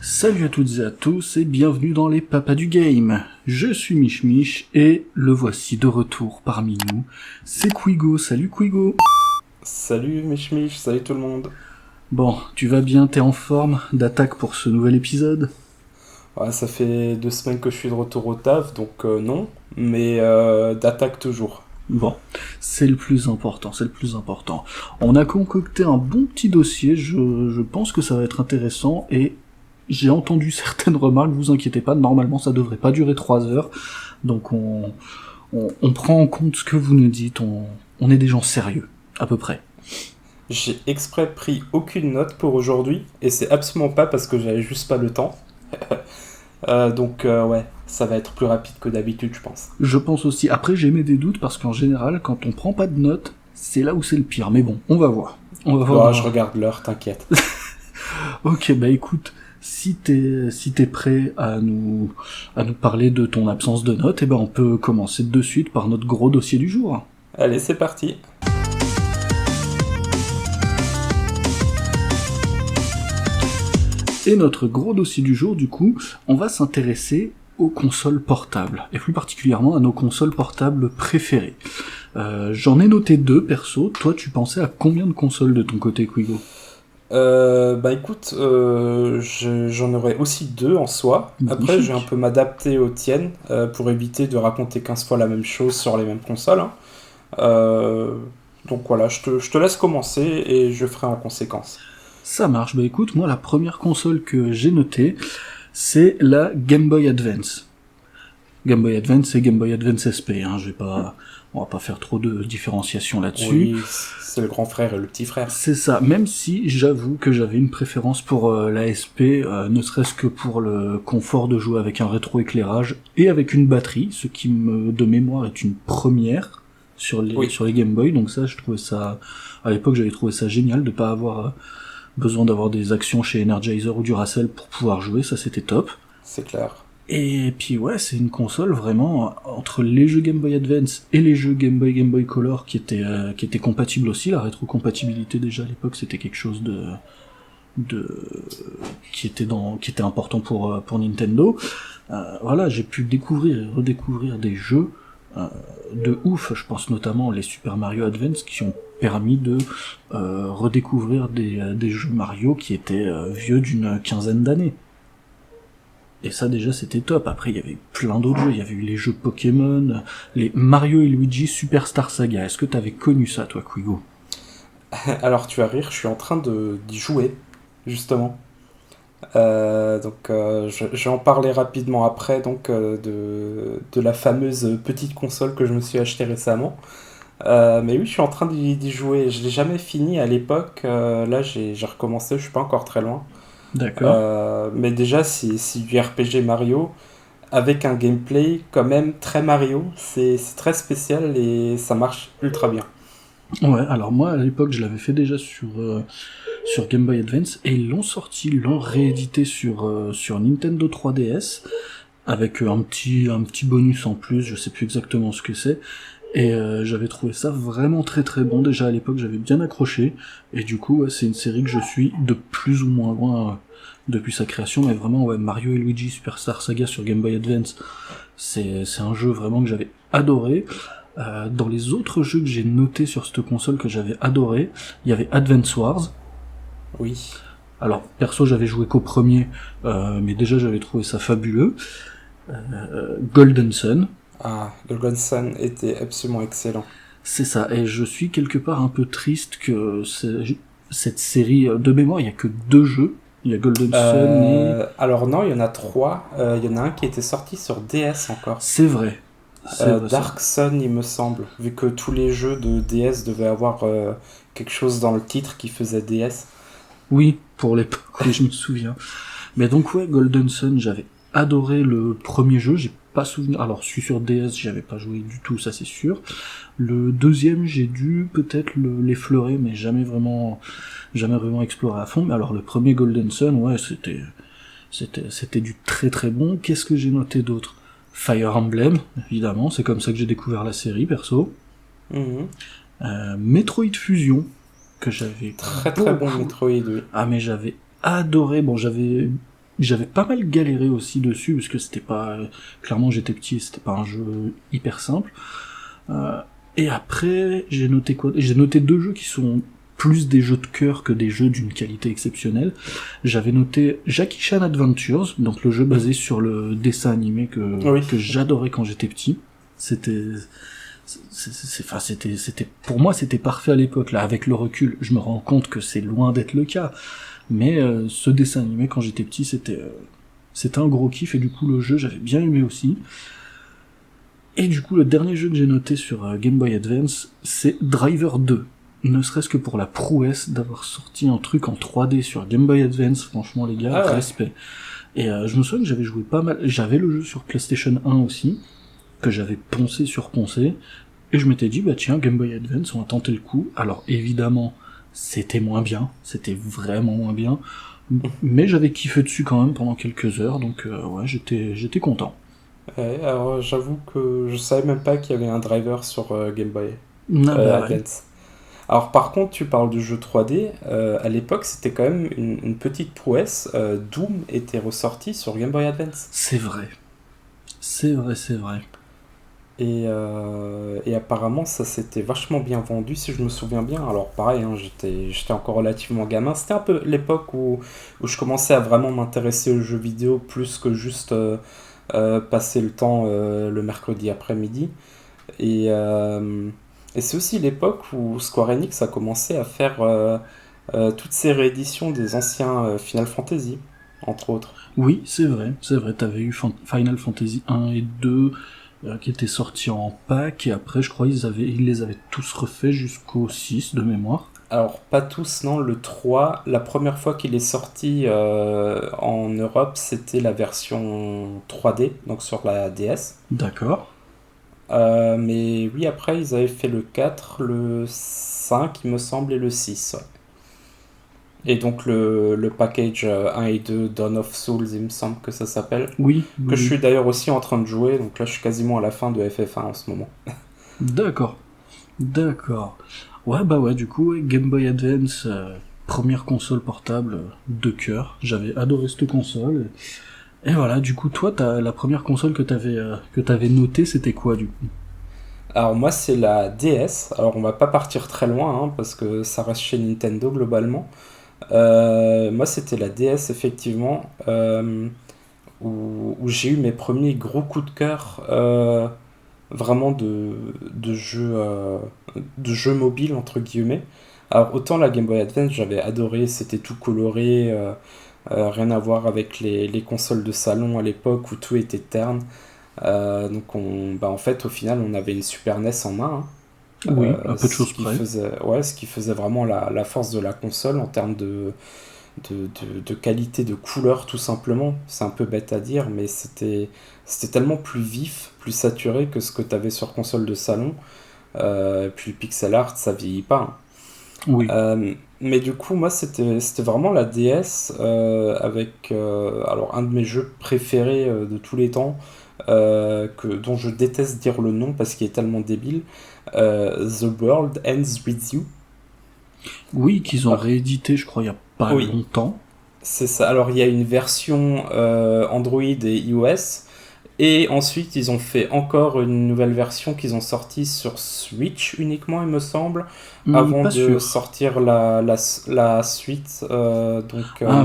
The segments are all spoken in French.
Salut à toutes et à tous et bienvenue dans les Papas du Game. Je suis Mich Mich et le voici de retour parmi nous. C'est Quigo, salut Quigo. Salut Mich Mich, salut tout le monde. Bon, tu vas bien, t'es en forme d'attaque pour ce nouvel épisode? Ouais, ça fait 2 semaines que je suis de retour au taf, donc non, mais d'attaque toujours. Bon, c'est le plus important, c'est le plus important. On a concocté un bon petit dossier, je pense que ça va être intéressant et j'ai entendu certaines remarques, vous inquiétez pas, normalement ça devrait pas durer 3 heures, donc on prend en compte ce que vous nous dites, on est des gens sérieux, à peu près. J'ai exprès pris aucune note pour aujourd'hui, et c'est absolument pas parce que j'avais juste pas le temps. Donc ouais, ça va être plus rapide que d'habitude, je pense. Je pense aussi, après j'ai mis des doutes parce qu'en général, quand on prend pas de notes, c'est là où c'est le pire, mais bon, on va voir. On va voir. Bah, je regarde l'heure, t'inquiète. Ok, bah écoute, si t'es prêt à nous parler de ton absence de notes, eh ben on peut commencer de suite par notre gros dossier du jour. Allez, c'est parti. Et notre gros dossier du jour, du coup, on va s'intéresser aux consoles portables, et plus particulièrement à nos consoles portables préférées. J'en ai noté 2, perso. Toi, tu pensais à combien de consoles de ton côté, Quigo? Bah écoute, j'en aurais aussi 2 en soi. Après, je vais un peu m'adapter aux tiennes pour éviter de raconter 15 fois la même chose sur les mêmes consoles, hein. Donc voilà, je te laisse commencer et je ferai en conséquence. Ça marche. Bah écoute, moi, la première console que j'ai notée, c'est la Game Boy Advance. Game Boy Advance et Game Boy Advance SP, hein. On va pas faire trop de différenciation là-dessus. Oui, c'est le grand frère et le petit frère. C'est ça, même si j'avoue que j'avais une préférence pour la SP, ne serait-ce que pour le confort de jouer avec un rétroéclairage et avec une batterie, ce qui de mémoire est une première sur les Game Boy, donc ça, à l'époque j'avais trouvé ça génial de pas avoir besoin d'avoir des actions chez Energizer ou Duracell pour pouvoir jouer, ça c'était top. C'est clair. Et puis ouais, c'est une console vraiment entre les jeux Game Boy Advance et les jeux Game Boy Color qui étaient compatibles aussi. La rétrocompatibilité déjà à l'époque c'était quelque chose qui était important pour Nintendo. Voilà, j'ai pu découvrir et redécouvrir des jeux de ouf. Je pense notamment les Super Mario Advance qui ont permis de redécouvrir des jeux Mario qui étaient vieux d'une quinzaine d'années. Et ça déjà c'était top. Après il y avait plein d'autres jeux, il y avait eu les jeux Pokémon, les Mario et Luigi Superstar Saga. Est-ce que t'avais connu ça toi, Quigo? Alors tu vas rire, je suis en train d'y jouer, justement. Je vais en parler rapidement après de la fameuse petite console que je me suis achetée récemment. Mais oui, je suis en train d'y jouer. Je l'ai jamais fini à l'époque. Là, j'ai recommencé, je suis pas encore très loin. D'accord. Mais déjà, c'est du RPG Mario avec un gameplay quand même très Mario. C'est très spécial et ça marche ultra bien. Ouais, alors moi à l'époque je l'avais fait déjà sur Game Boy Advance et ils l'ont réédité sur Nintendo 3DS avec un petit bonus en plus, je sais plus exactement ce que c'est. Et j'avais trouvé ça vraiment très très bon. Déjà à l'époque j'avais bien accroché. Et du coup ouais, c'est une série que je suis de plus ou moins loin depuis sa création. Mais vraiment ouais, Mario et Luigi Superstar Saga sur Game Boy Advance, c'est un jeu vraiment que j'avais adoré. Dans les autres jeux que j'ai notés sur cette console que j'avais adoré, il y avait Advance Wars. Oui. Alors perso j'avais joué qu'au premier, mais déjà j'avais trouvé ça fabuleux. Golden Sun. Ah, Golden Sun était absolument excellent. C'est ça, et je suis quelque part un peu triste que cette série, de mémoire, il y a que 2 jeux. Il y a Golden Sun et... Alors non, il y en a 3. Il y en a un qui était sorti sur DS encore. C'est vrai. Dark Sun, il me semble. Vu que tous les jeux de DS devaient avoir quelque chose dans le titre qui faisait DS. Oui, pour l'époque, je me souviens. Mais donc ouais, Golden Sun, j'avais adoré le premier jeu, j'ai pas souvenir... Alors, je suis sur DS, j'y avais pas joué du tout, ça c'est sûr. Le deuxième, j'ai dû peut-être l'effleurer, mais jamais vraiment exploré à fond. Mais alors, le premier Golden Sun, ouais, c'était du très très bon. Qu'est-ce que j'ai noté d'autre? Fire Emblem, évidemment, c'est comme ça que j'ai découvert la série, perso. Mhm. Metroid Fusion, que j'avais Très très bon Metroid, oui. Ah, mais j'avais adoré. Bon, j'avais J'avais pas mal galéré aussi dessus, parce que c'était pas... Clairement, j'étais petit et c'était pas un jeu hyper simple. Et après, j'ai noté quoi? J'ai noté 2 jeux qui sont plus des jeux de cœur que des jeux d'une qualité exceptionnelle. J'avais noté Jackie Chan Adventures, donc le jeu basé sur le dessin animé que j'adorais quand j'étais petit. C'était pour moi c'était parfait à l'époque. Là, avec le recul, je me rends compte que c'est loin d'être le cas. Mais ce dessin animé quand j'étais petit, c'était un gros kiff, et du coup le jeu j'avais bien aimé aussi. Et du coup, le dernier jeu que j'ai noté sur Game Boy Advance, c'est Driver 2. Ne serait-ce que pour la prouesse d'avoir sorti un truc en 3D sur Game Boy Advance, franchement les gars, respect. Et je me souviens que j'avais joué pas mal, j'avais le jeu sur PlayStation 1 aussi, que j'avais poncé sur poncé, et je m'étais dit, bah tiens, Game Boy Advance, on va tenter le coup. Alors évidemment, c'était moins bien, c'était vraiment moins bien, mais j'avais kiffé dessus quand même pendant quelques heures, donc ouais, j'étais content. Ouais, alors j'avoue que je savais même pas qu'il y avait un driver sur Game Boy Ouais. Advance. Alors par contre, tu parles de jeux 3D, à l'époque c'était quand même une petite prouesse, Doom était ressorti sur Game Boy Advance. C'est vrai. C'est vrai. Et apparemment ça s'était vachement bien vendu si je me souviens bien. Alors pareil, hein, j'étais encore relativement gamin, c'était un peu l'époque où je commençais à vraiment m'intéresser aux jeux vidéo plus que juste passer le temps le mercredi après-midi. Et c'est aussi l'époque où Square Enix a commencé à faire toutes ces rééditions des anciens Final Fantasy, entre autres. Oui, c'est vrai. T'avais eu Final Fantasy 1 et 2 qui étaient sortis en pack, et après, je crois, ils les avaient tous refaits jusqu'au 6 de mémoire. Alors, pas tous, non. Le 3, la première fois qu'il est sorti en Europe, c'était la version 3D, donc sur la DS. D'accord. Mais oui, après, ils avaient fait le 4, le 5, il me semble, et le 6. Ouais. Et donc le package 1 et 2, Dawn of Souls, il me semble que ça s'appelle. Oui. Que je suis d'ailleurs aussi en train de jouer, donc là je suis quasiment à la fin de FF1 en ce moment. D'accord. Ouais, bah ouais, du coup, ouais, Game Boy Advance, première console portable de cœur. J'avais adoré cette console. Et voilà, du coup, toi, la première console que t'avais notée, c'était quoi, du coup? Alors moi c'est la DS, alors on va pas partir très loin hein, parce que ça reste chez Nintendo globalement. Moi c'était la DS effectivement, où j'ai eu mes premiers gros coups de cœur vraiment de jeux, de jeux mobiles entre guillemets. Alors autant la Game Boy Advance j'avais adoré, c'était tout coloré, rien à voir avec les consoles de salon à l'époque où tout était terne. Donc en fait au final on avait une Super NES en main, hein. Oui, un peu de choses près. Ce qui faisait vraiment la force de la console en termes de qualité de couleur tout simplement. C'est un peu bête à dire mais c'était tellement plus vif, plus saturé que ce que tu avais sur console de salon. Puis le pixel art ça vieillit pas, hein. Oui. Mais du coup moi c'était vraiment la DS avec alors un de mes jeux préférés de tous les temps, dont je déteste dire le nom parce qu'il est tellement débile, The World Ends With You. Oui, qu'ils ont réédité, je crois, il y a pas Oui, longtemps. c'est ça. Alors il y a une version Android et iOS, et ensuite ils ont fait encore une nouvelle version qu'ils ont sortie sur Switch uniquement, il me semble, avant Pas de sûr. sortir la suite, Ah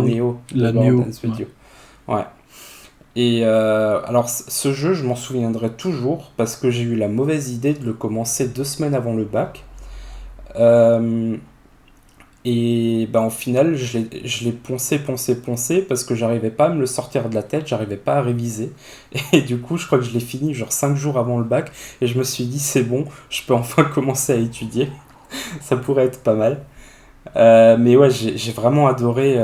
oui, Neo, The la World Neo. Ends With You. Ouais. Et alors ce jeu, je m'en souviendrai toujours parce que j'ai eu la mauvaise idée de le commencer 2 semaines avant le bac. Euh, et ben, au final, je l'ai poncé parce que j'arrivais pas à me le sortir de la tête, j'arrivais pas à réviser. Et du coup, je crois que je l'ai fini genre 5 jours avant le bac. Et je me suis dit, c'est bon, je peux enfin commencer à étudier. Ça pourrait être pas mal. Mais ouais, j'ai vraiment adoré.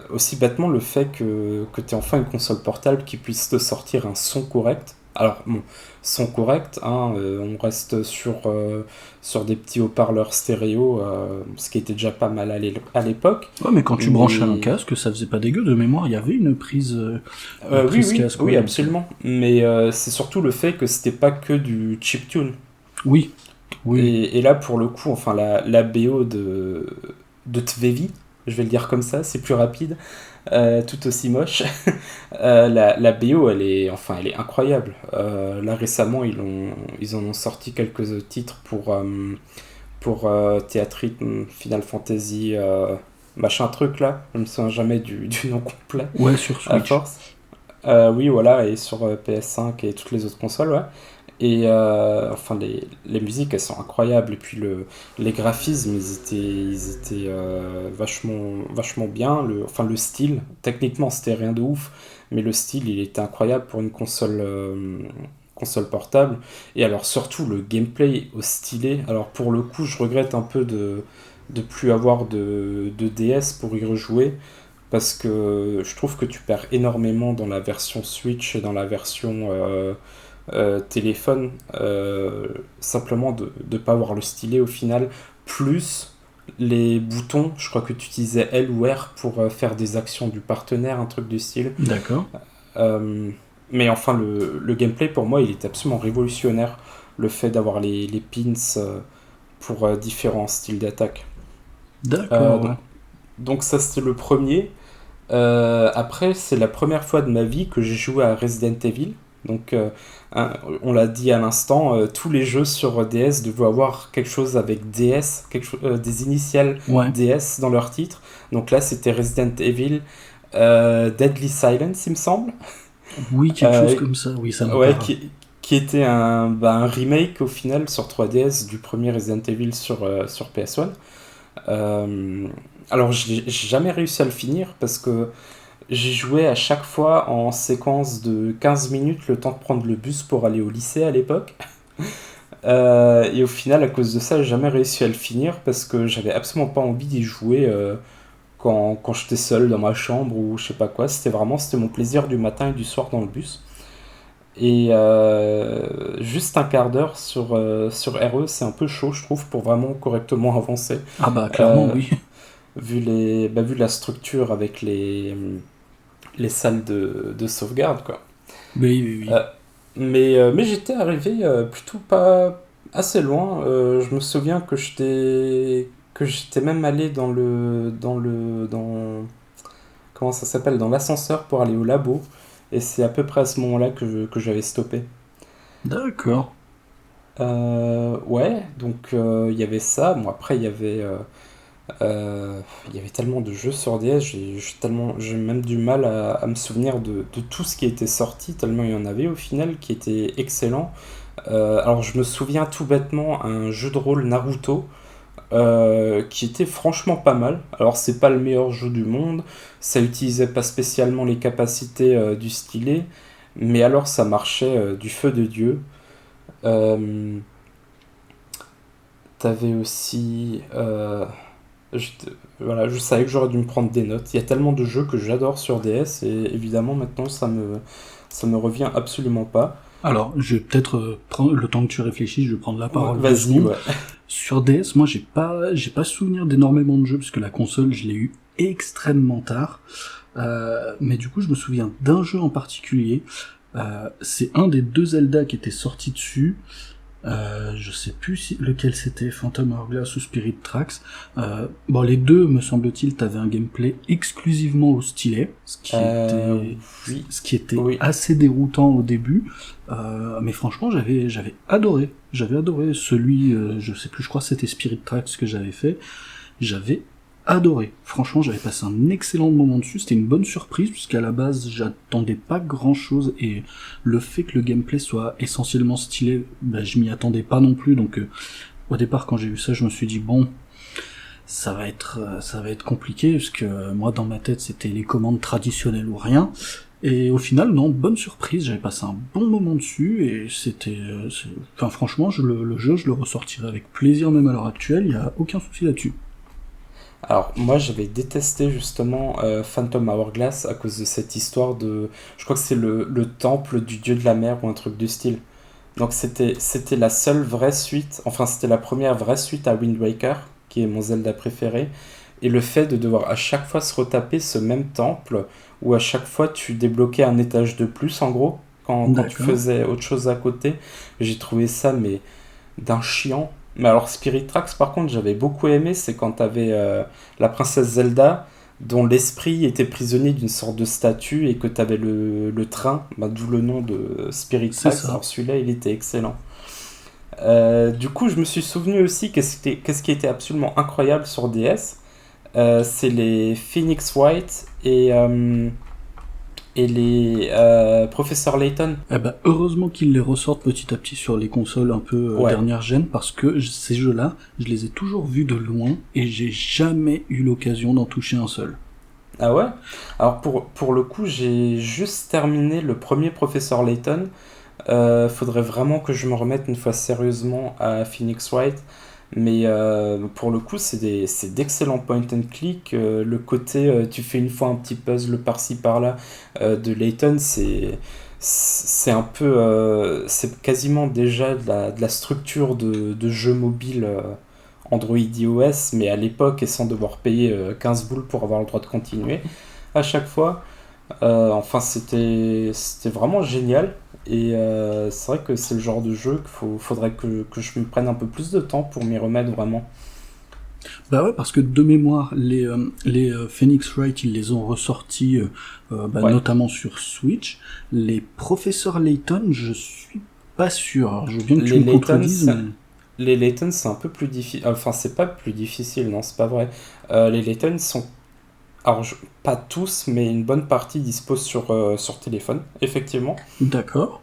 Aussi bêtement le fait que tu aies enfin une console portable qui puisse te sortir un son correct. Alors, bon, son correct, hein, on reste sur des petits haut-parleurs stéréo, ce qui était déjà pas mal à l'époque. Ouais, mais quand tu branchais un Mais casque, ça faisait pas dégueu. De mémoire, il y avait une oui, prise casque, oui, ouais, donc, absolument. Mais c'est surtout le fait que c'était pas que du chiptune. oui. Et là, pour le coup, enfin, la BO de Tvevi, je vais le dire comme ça, c'est plus rapide, tout aussi moche. La BO, elle est incroyable. Là récemment, ils en ont sorti quelques titres pour Théâtrhythme, Final Fantasy, machin truc là. Je me souviens jamais du nom complet. Ouais, sur À Switch. force. Oui, voilà, et sur PS5 et toutes les autres consoles, ouais. Et les musiques, elles sont incroyables. Et puis les graphismes, ils étaient vachement bien. Le style, techniquement, c'était rien de ouf. Mais le style, il était incroyable pour une console portable. Et alors, surtout, le gameplay au stylet. Alors, pour le coup, je regrette un peu de plus avoir de DS pour y rejouer. Parce que je trouve que tu perds énormément dans la version Switch et dans la version téléphone, simplement de ne pas avoir le stylet au final, plus les boutons, je crois que tu utilisais L ou R pour faire des actions du partenaire, un truc du style. D'accord. Euh, mais enfin, le gameplay pour moi, il est absolument révolutionnaire, le fait d'avoir les pins pour différents styles d'attaque. Euh, D'accord, donc, ouais. donc ça, c'était le premier. Après, c'est la première fois de ma vie que j'ai joué à Resident Evil. Donc, on l'a dit à l'instant, tous les jeux sur DS devaient avoir quelque chose avec DS, des initiales Ouais. DS dans leur titre. Donc là, c'était Resident Evil Deadly Silence, il me semble. Oui, quelque chose Euh, comme ça. Oui, ça me ouais, parle. qui était un remake au final sur 3DS du premier Resident Evil sur PS1. Euh, alors, j'ai jamais réussi à le finir parce que j'ai joué à chaque fois en séquence de 15 minutes, le temps de prendre le bus pour aller au lycée à l'époque. Et au final, à cause de ça, j'ai jamais réussi à le finir parce que j'avais absolument pas envie d'y jouer quand j'étais seul dans ma chambre ou je sais pas quoi. C'était mon plaisir du matin et du soir dans le bus. Et juste un quart d'heure sur RE, c'est un peu chaud, je trouve, pour vraiment correctement avancer. Ah bah, clairement, Euh, oui. vu la structure avec les salles de sauvegarde, quoi. Oui, oui, oui. Euh, mais j'étais arrivé plutôt pas assez loin. Je me souviens que j'étais même allé comment ça s'appelle, dans l'ascenseur pour aller au labo. Et c'est à peu près à ce moment-là que j'avais stoppé. D'accord. Ouais, donc il y avait ça. Bon, après, il y avait tellement de jeux sur DS, j'ai même du mal à me souvenir de tout ce qui était sorti, tellement il y en avait au final qui était excellent. Alors je me souviens tout bêtement un jeu de rôle Naruto qui était franchement pas mal. Alors c'est pas le meilleur jeu du monde, ça utilisait pas spécialement les capacités du stylet, mais alors ça marchait du feu de Dieu. Euh, T'avais aussi... Je, voilà, je savais que j'aurais dû me prendre des notes. Il y a tellement de jeux que j'adore sur DS et évidemment maintenant ça me revient absolument pas. Alors, je vais peut-être prendre le temps que tu réfléchisses, je vais prendre la Ouais, parole deux vas-y, secondes. ouais. Sur DS, moi, j'ai pas souvenir d'énormément de jeux parce que la console, je l'ai eu extrêmement tard. Mais du coup, je me souviens d'un jeu en particulier. C'est un des deux Zelda qui était sorti dessus. Je sais plus lequel c'était, Phantom Hourglass ou Spirit Tracks. Bon, les deux, me semble-t-il, t'avais un gameplay exclusivement au stylet, Euh, oui, ce qui était oui. assez déroutant au début. Mais franchement, j'avais adoré. J'avais adoré celui, je sais plus, je crois que c'était Spirit Tracks que j'avais fait. J'avais adoré. Franchement, j'avais passé un excellent moment dessus. C'était une bonne surprise puisqu'à la base, j'attendais pas grand chose et le fait que le gameplay soit essentiellement stylé, bah, je m'y attendais pas non plus. Donc, au départ, quand j'ai vu ça, je me suis dit bon, ça va être compliqué parce que moi, dans ma tête, c'était les commandes traditionnelles ou rien. Et au final, non, bonne surprise. J'avais passé un bon moment dessus et enfin, franchement, le jeu, je le ressortirai avec plaisir même à l'heure actuelle. Il y a aucun souci là-dessus. Alors moi j'avais détesté justement Phantom Hourglass à cause de cette histoire de... Je crois que c'est le temple du dieu de la mer ou un truc du style. Donc c'était la seule vraie suite, enfin c'était la première vraie suite à Wind Waker, qui est mon Zelda préféré. Et le fait de devoir à chaque fois se retaper ce même temple, où à chaque fois tu débloquais un étage de plus en gros, quand tu D'accord. faisais autre chose à côté, j'ai trouvé ça mais d'un chiant. Mais alors Spirit Tracks, par contre, j'avais beaucoup aimé, c'est quand t'avais la princesse Zelda, dont l'esprit était prisonnier d'une sorte de statue, et que t'avais le train, d'où le nom de Spirit C'est Tracks. ça. Alors celui-là, il était excellent. Du coup, je me suis souvenu aussi qu'est-ce qui était absolument incroyable sur DS, c'est les Phoenix Wright et les Professeur Layton. Eh ben, heureusement qu'ils les ressortent petit à petit sur les consoles un peu Ouais. dernière gen, parce que ces jeux-là, je les ai toujours vus de loin, et j'ai jamais eu l'occasion d'en toucher un seul. Ah ouais? Alors pour le coup, j'ai juste terminé le premier Professeur Layton. Faudrait vraiment que je me remette une fois sérieusement à Phoenix Wright. Mais pour le coup, c'est d'excellents point and click. Le côté, tu fais une fois un petit puzzle par-ci par-là de Layton, c'est un peu. C'est quasiment déjà de la structure de jeu mobile Android iOS, mais à l'époque, et sans devoir payer 15 boules pour avoir le droit de continuer à chaque fois. Enfin, c'était vraiment génial. Et c'est vrai que c'est le genre de jeu faudrait que je me prenne un peu plus de temps pour m'y remettre vraiment. Bah ouais, parce que de mémoire, les Phoenix Wright, ils les ont ressortis, Ouais. notamment sur Switch. Les Professeurs Layton, je suis pas sûr. Alors, je veux bien que tu Les me Layton, contredises, mais... les Layton, c'est un peu plus difficile. Enfin, c'est pas plus difficile, non, c'est pas vrai. Les Layton sont. Alors, pas tous, mais une bonne partie disposent sur téléphone, effectivement. D'accord.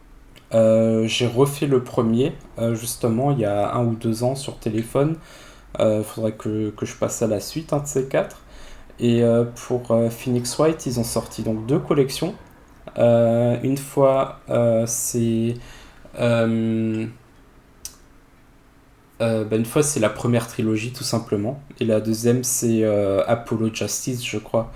J'ai refait le premier, justement, il y a 1 ou 2 ans sur téléphone. Faudrait que je passe à la suite, un de ces quatre. Et pour Phoenix Wright, ils ont sorti donc 2 collections. Une fois, euh, une fois, c'est la première trilogie, tout simplement. Et la deuxième, c'est Apollo Justice, je crois.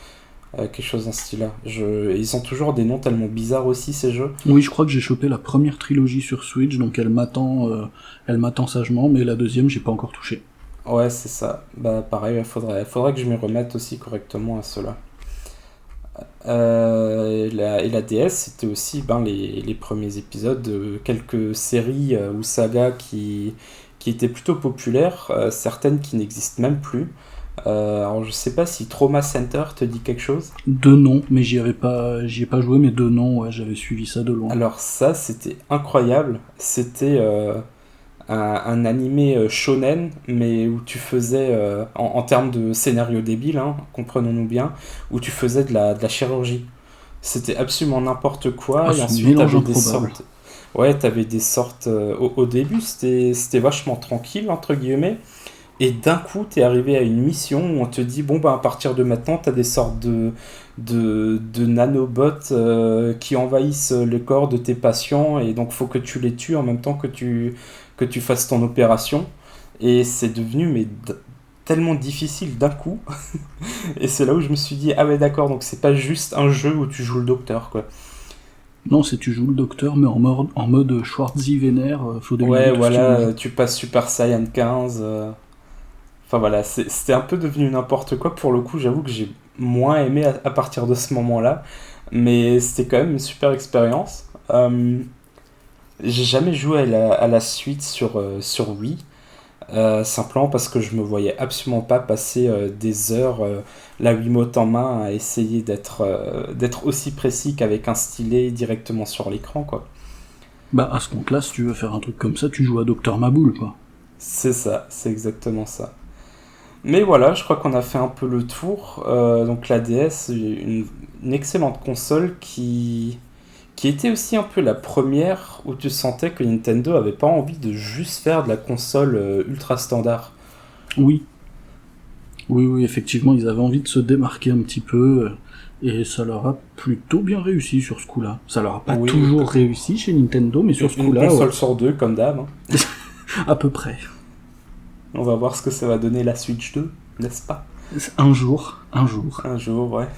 Quelque chose dans ce style-là. Ils ont toujours des noms tellement bizarres aussi, ces jeux. Oui, je crois que j'ai chopé la première trilogie sur Switch, donc elle m'attend sagement, mais la deuxième, j'ai pas encore touché. Ouais, c'est ça. Bah, pareil, faudrait que je m'y remette aussi correctement à cela. Et la DS, c'était aussi les premiers épisodes de quelques séries ou sagas qui étaient plutôt populaires, certaines qui n'existent même plus. Alors je sais pas si Trauma Center te dit quelque chose. Deux noms, mais j'y ai pas joué, mais deux noms, ouais, j'avais suivi ça de loin. Alors ça, c'était incroyable. C'était un animé shonen, mais où tu faisais, en termes de scénario débile, hein, comprenons-nous bien, où tu faisais de la chirurgie. C'était absolument n'importe Ah, quoi, et ce ensuite mélange t'avais des improbable. sortes. Ouais, t'avais des sortes. Au début, c'était vachement tranquille, entre guillemets, et d'un coup, t'es arrivé à une mission où on te dit bon, bah, à partir de maintenant, t'as des sortes de nanobots qui envahissent le corps de tes patients, et donc faut que tu les tues en même temps que tu fasses ton opération. Et c'est devenu tellement difficile d'un coup. Et c'est là où je me suis dit, ah ouais, d'accord, donc c'est pas juste un jeu où tu joues le docteur, quoi. Non, c'est tu joues le docteur, mais en mode Schwarzy vénère, faut dégager Ouais, tout ce qui voilà, bouge. tu passes Super Saiyan 15. Enfin voilà, c'était un peu devenu n'importe quoi. Pour le coup, j'avoue que j'ai moins aimé à partir de ce moment-là. Mais c'était quand même une super expérience. J'ai jamais joué à la suite sur Wii. Simplement parce que je me voyais absolument pas passer des heures la Wiimote en main à essayer d'être aussi précis qu'avec un stylet directement sur l'écran, quoi. Bah, à ce compte-là, si tu veux faire un truc comme ça, tu joues à Docteur Maboul, quoi. C'est ça, c'est exactement ça. Mais voilà, je crois qu'on a fait un peu le tour. Donc la DS, une excellente console qui était aussi un peu la première où tu sentais que Nintendo avait pas envie de juste faire de la console ultra standard. Oui, oui, effectivement, ils avaient envie de se démarquer un petit peu, et ça leur a plutôt bien réussi sur ce coup-là. Ça leur a pas Oui, toujours réussi chez Nintendo, mais sur ce une coup-là, ouais, console sur deux, comme d'hab, hein. à peu près. On va voir ce que ça va donner la Switch 2, n'est-ce pas? Un jour, un jour. Un jour, ouais.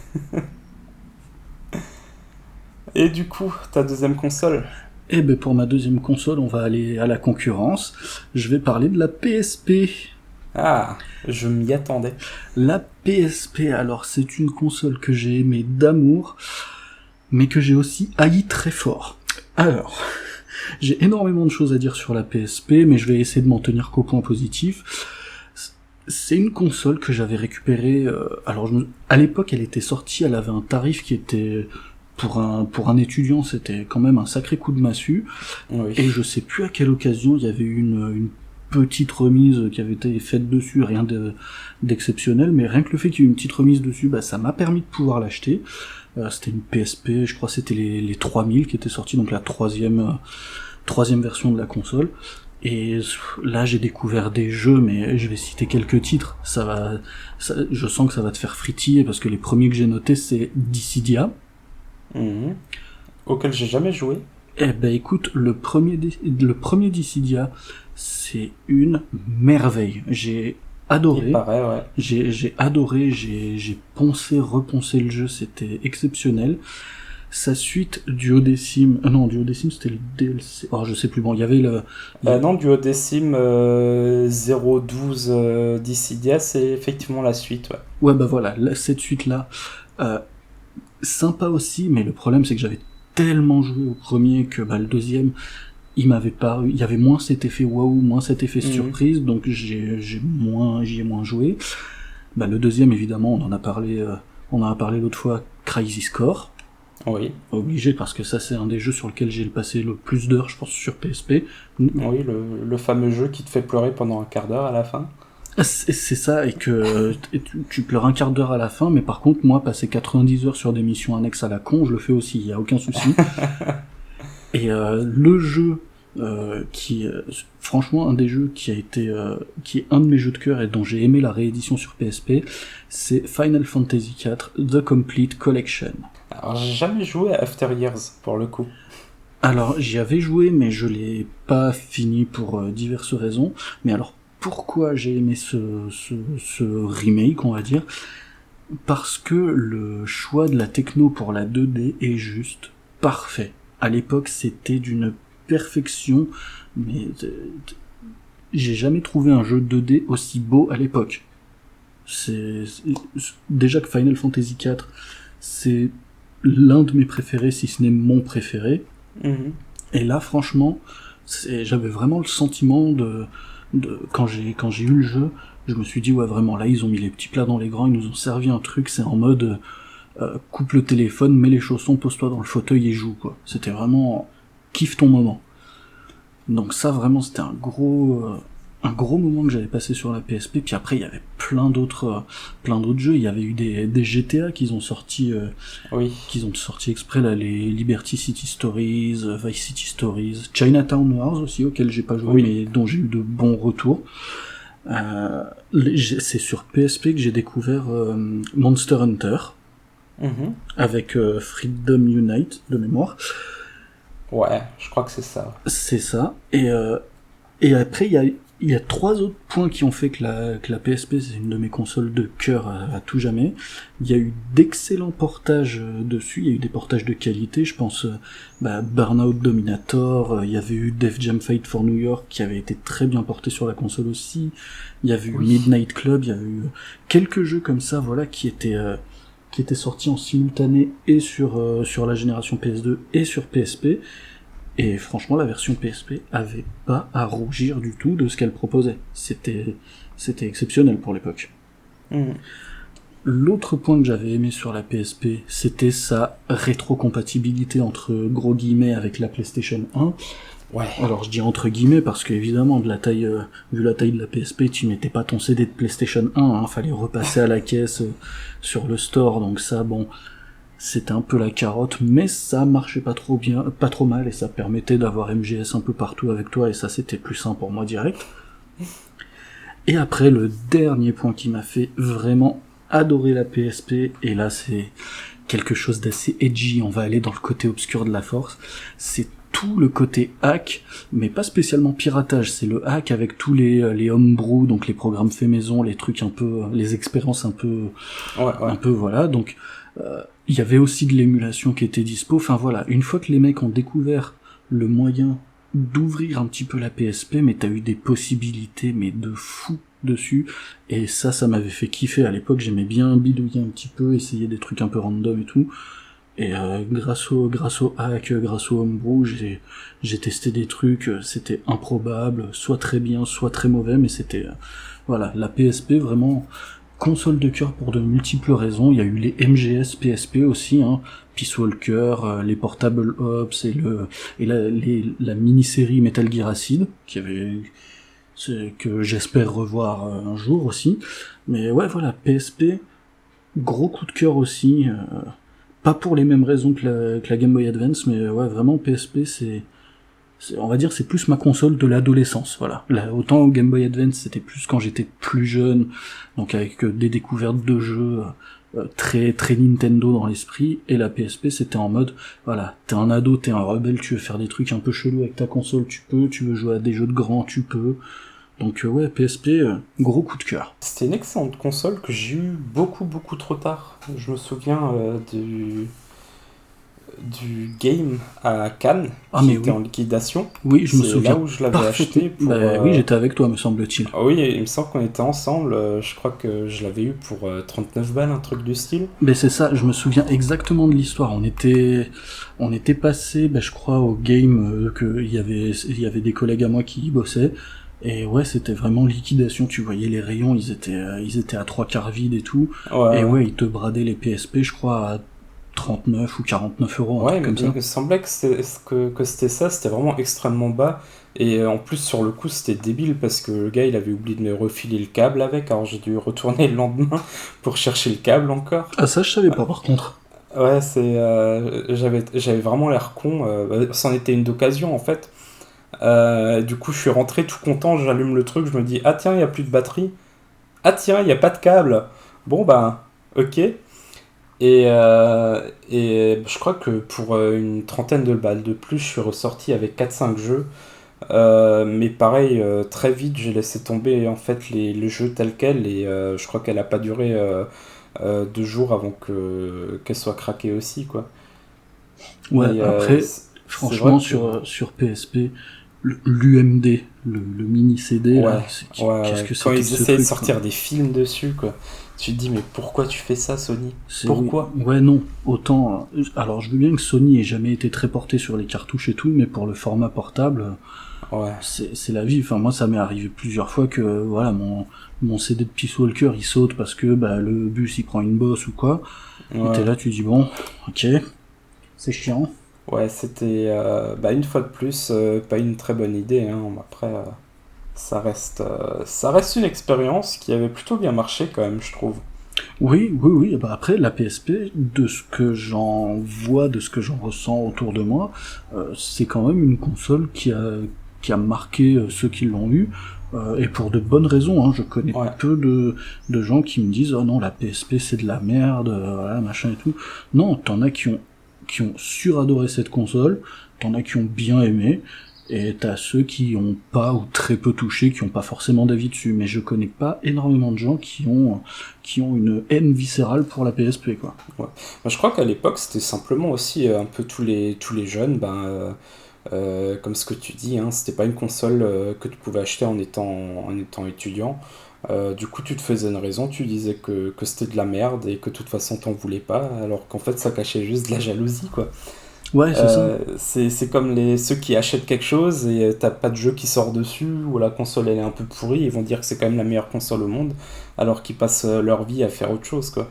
Et du coup, ta deuxième console? Et ben pour ma deuxième console, on va aller à la concurrence. Je vais parler de la PSP. Ah, je m'y attendais. La PSP, alors c'est une console que j'ai aimée d'amour, mais que j'ai aussi haï très fort. Alors, J'ai énormément de choses à dire sur la PSP, mais je vais essayer de m'en tenir qu'au point positif. C'est une console que j'avais récupérée. À l'époque, elle était sortie, elle avait un tarif qui était pour un étudiant, c'était quand même un sacré coup de massue. Oui. Et je sais plus à quelle occasion il y avait eu une petite remise qui avait été faite dessus, rien d'exceptionnel, mais rien que le fait qu'il y ait eu une petite remise dessus, bah ça m'a permis de pouvoir l'acheter. C'était une PSP, je crois que c'était les 3000 qui étaient sortis, donc la troisième version de la console. Et là, j'ai découvert des jeux, mais je vais citer quelques titres. Je sens que ça va te faire frétiller, parce que les premiers que j'ai notés, c'est Dissidia. Auquel j'ai jamais joué. Eh ben écoute, le premier Dissidia, c'est une merveille. J'ai adoré. Il paraît, ouais. J'ai adoré, j'ai repensé le jeu, c'était exceptionnel. Sa suite, Duodécime, Duodécime c'était le DLC, je sais plus, bon, il y avait non, Duodécime 012 Dissidia, c'est effectivement la suite, ouais. Ouais, bah voilà, cette suite-là, sympa aussi, mais le problème c'est que j'avais tellement joué au premier que le deuxième, il y avait moins cet effet waouh, moins cet effet surprise, donc j'y ai moins joué. Le deuxième, évidemment, on en a parlé l'autre fois, Crisis Core. Oui. Obligé, parce que ça c'est un des jeux sur lequel j'ai passé le plus d'heures, je pense, sur PSP. Oui, le fameux jeu qui te fait pleurer pendant un quart d'heure à la fin. C'est ça, et que tu pleures un quart d'heure à la fin, mais par contre, moi, passer 90 heures sur des missions annexes à la con, je le fais aussi, il y a aucun souci. Et le jeu qui franchement un des jeux qui est un de mes jeux de cœur et dont j'ai aimé la réédition sur PSP, c'est Final Fantasy IV The Complete Collection. Alors j'ai jamais joué à After Years pour le coup. Alors j'y avais joué, mais je l'ai pas fini pour diverses raisons. Mais alors pourquoi j'ai aimé ce remake, on va dire? Parce que le choix de la techno pour la 2D est juste parfait. À l'époque, c'était d'une perfection, mais j'ai jamais trouvé un jeu 2D aussi beau à l'époque. Déjà que Final Fantasy IV, c'est l'un de mes préférés, si ce n'est mon préféré. Et là, franchement, j'avais vraiment le sentiment quand j'ai eu le jeu, je me suis dit, ouais, vraiment, là, ils ont mis les petits plats dans les grands, ils nous ont servi un truc, c'est en mode, coupe le téléphone, mets les chaussons, pose-toi dans le fauteuil et joue, quoi. C'était vraiment, kiffe ton moment. Donc ça, vraiment, c'était un gros moment que j'avais passé sur la PSP. Puis après, il y avait plein d'autres jeux. Il y avait eu des GTA qu'ils ont sorti exprès, là, les Liberty City Stories, Vice City Stories, Chinatown Wars aussi, auquel j'ai pas joué, mais dont j'ai eu de bons retours. C'est sur PSP que j'ai découvert Monster Hunter, avec Freedom Unite de mémoire. Ouais, je crois que c'est ça. C'est ça. Et après, il y a 3 autres points qui ont fait que la PSP, c'est une de mes consoles de cœur à tout jamais. Il y a eu d'excellents portages dessus, il y a eu des portages de qualité, je pense Burnout Dominator, il y avait eu Def Jam Fight for New York qui avait été très bien porté sur la console aussi, il y avait eu Midnight Club, il y avait eu quelques jeux comme ça, voilà, qui étaient sortis en simultané et sur la génération PS2 et sur PSP. Et franchement, la version PSP avait pas à rougir du tout de ce qu'elle proposait. C'était exceptionnel pour l'époque. L'autre point que j'avais aimé sur la PSP, c'était sa rétrocompatibilité entre gros guillemets avec la PlayStation 1. Ouais. Alors je dis entre guillemets parce que évidemment, vu la taille de la PSP, tu mettais pas ton CD de PlayStation 1, fallait repasser à la caisse sur le store, donc ça, bon, c'était un peu la carotte, mais ça marchait pas trop mal, et ça permettait d'avoir MGS un peu partout avec toi, et ça c'était plus simple pour moi direct. Et après, le dernier point qui m'a fait vraiment adorer la PSP, et là c'est quelque chose d'assez edgy, on va aller dans le côté obscur de la force, c'est tout le côté hack, mais pas spécialement piratage, c'est le hack avec tous les homebrew, donc les programmes faits maison, les trucs un peu, les expériences un peu, un peu, voilà, donc il y avait aussi de l'émulation qui était dispo, enfin voilà, une fois que les mecs ont découvert le moyen d'ouvrir un petit peu la PSP, mais t'as eu des possibilités, mais de fou dessus, et ça m'avait fait kiffer à l'époque, j'aimais bien bidouiller un petit peu, essayer des trucs un peu random et tout, Et grâce au hack, grâce au homebrew, j'ai testé des trucs, c'était improbable, soit très bien, soit très mauvais, mais c'était voilà, la PSP vraiment console de cœur pour de multiples raisons. Il y a eu les MGS PSP aussi, hein, Peace Walker, les Portable Ops et la mini-série Metal Gear Acid que j'espère revoir un jour aussi. Mais ouais, voilà, PSP, gros coup de cœur aussi. Pas pour les mêmes raisons que la Game Boy Advance, mais ouais, vraiment PSP, on va dire, c'est plus ma console de l'adolescence, voilà. Là, autant Game Boy Advance, c'était plus quand j'étais plus jeune, donc avec des découvertes de jeux très très Nintendo dans l'esprit, et la PSP, c'était en mode, voilà, t'es un ado, t'es un rebelle, tu veux faire des trucs un peu chelous avec ta console, tu veux jouer à des jeux de grands, tu peux. Donc ouais, PSP, gros coup de cœur. C'était une excellente console que j'ai eu beaucoup beaucoup trop tard. Je me souviens du game à Cannes qui était en liquidation. Oui, je me souviens. C'est là où je l'avais acheté. Oui, j'étais avec toi, me semble-t-il. Oui, il me semble qu'on était ensemble. Je crois que je l'avais eu pour 39 balles, un truc du style. Mais c'est ça, je me souviens exactement de l'histoire. On était passé, je crois, au game il y avait des collègues à moi qui y bossaient. Et ouais, c'était vraiment liquidation. Tu voyais les rayons, ils étaient à 3/4 vides et tout. Ouais, et ouais, ils te bradaient les PSP, je crois, à 39 ou 49 euros, ouais, comme ça. Il me semblait que c'était ça, c'était vraiment extrêmement bas. Et en plus, sur le coup, c'était débile parce que le gars, il avait oublié de me refiler le câble avec, alors j'ai dû retourner le lendemain pour chercher le câble encore. Ah, ça, je savais pas, par contre. Ouais, j'avais vraiment l'air con. C'en était une d'occasion, en fait. Du coup, je suis rentré tout content, j'allume le truc, je me dis, ah tiens, il n'y a plus de batterie. Ah tiens, il n'y a pas de câble. Bon, bah, ok. Et je crois que pour une trentaine de balles de plus, je suis ressorti avec 4-5 jeux. Mais pareil, très vite, j'ai laissé tomber en fait les jeux tels quels. Et je crois qu'elle a pas duré 2 jours avant qu'elle soit craquée aussi, quoi. Ouais, Et, après, franchement, que... sur PSP, l'UMD, le mini CD, ouais, là, ouais, qu'est-ce que quand c'était ils que ce essayaient de truc, sortir quoi. des films dessus, quoi. Tu te dis, mais pourquoi tu fais ça, Sony? Pourquoi? Ouais, non, autant... alors, je veux bien que Sony ait jamais été très porté sur les cartouches et tout, mais pour le format portable, Ouais. c'est la vie. Enfin, moi, ça m'est arrivé plusieurs fois que, voilà, mon CD de Peace Walker, il saute parce que le bus, il prend une bosse ou quoi. Et t'es Ouais. là, tu dis, bon, ok, c'est chiant. Ouais, c'était une fois de plus pas une très bonne idée, hein. Après, ça reste une expérience qui avait plutôt bien marché quand même, je trouve. Oui, oui, oui. Après, la PSP, de ce que j'en vois, de ce que j'en ressens autour de moi, c'est quand même une console qui a marqué ceux qui l'ont eu, et pour de bonnes raisons. Hein. Je connais Ouais, peu de gens qui me disent, oh non, la PSP c'est de la merde, voilà, machin et tout. Non, t'en as qui ont suradoré cette console, t'en as qui ont bien aimé, et t'as ceux qui ont pas ou très peu touché, qui ont pas forcément d'avis dessus. Mais je connais pas énormément de gens qui ont une haine viscérale pour la PSP, quoi. ouais. Moi, je crois qu'à l'époque, c'était simplement aussi un peu tous les jeunes, comme ce que tu dis, hein, c'était pas une console que tu pouvais acheter en étant étudiant. Du coup, tu te faisais une raison, tu disais que c'était de la merde et que de toute façon t'en voulais pas, alors qu'en fait ça cachait juste de la jalousie, quoi. Ouais, c'est ça. C'est comme ceux qui achètent quelque chose et t'as pas de jeu qui sort dessus, ou la console elle est un peu pourrie, ils vont dire que c'est quand même la meilleure console au monde, alors qu'ils passent leur vie à faire autre chose, quoi.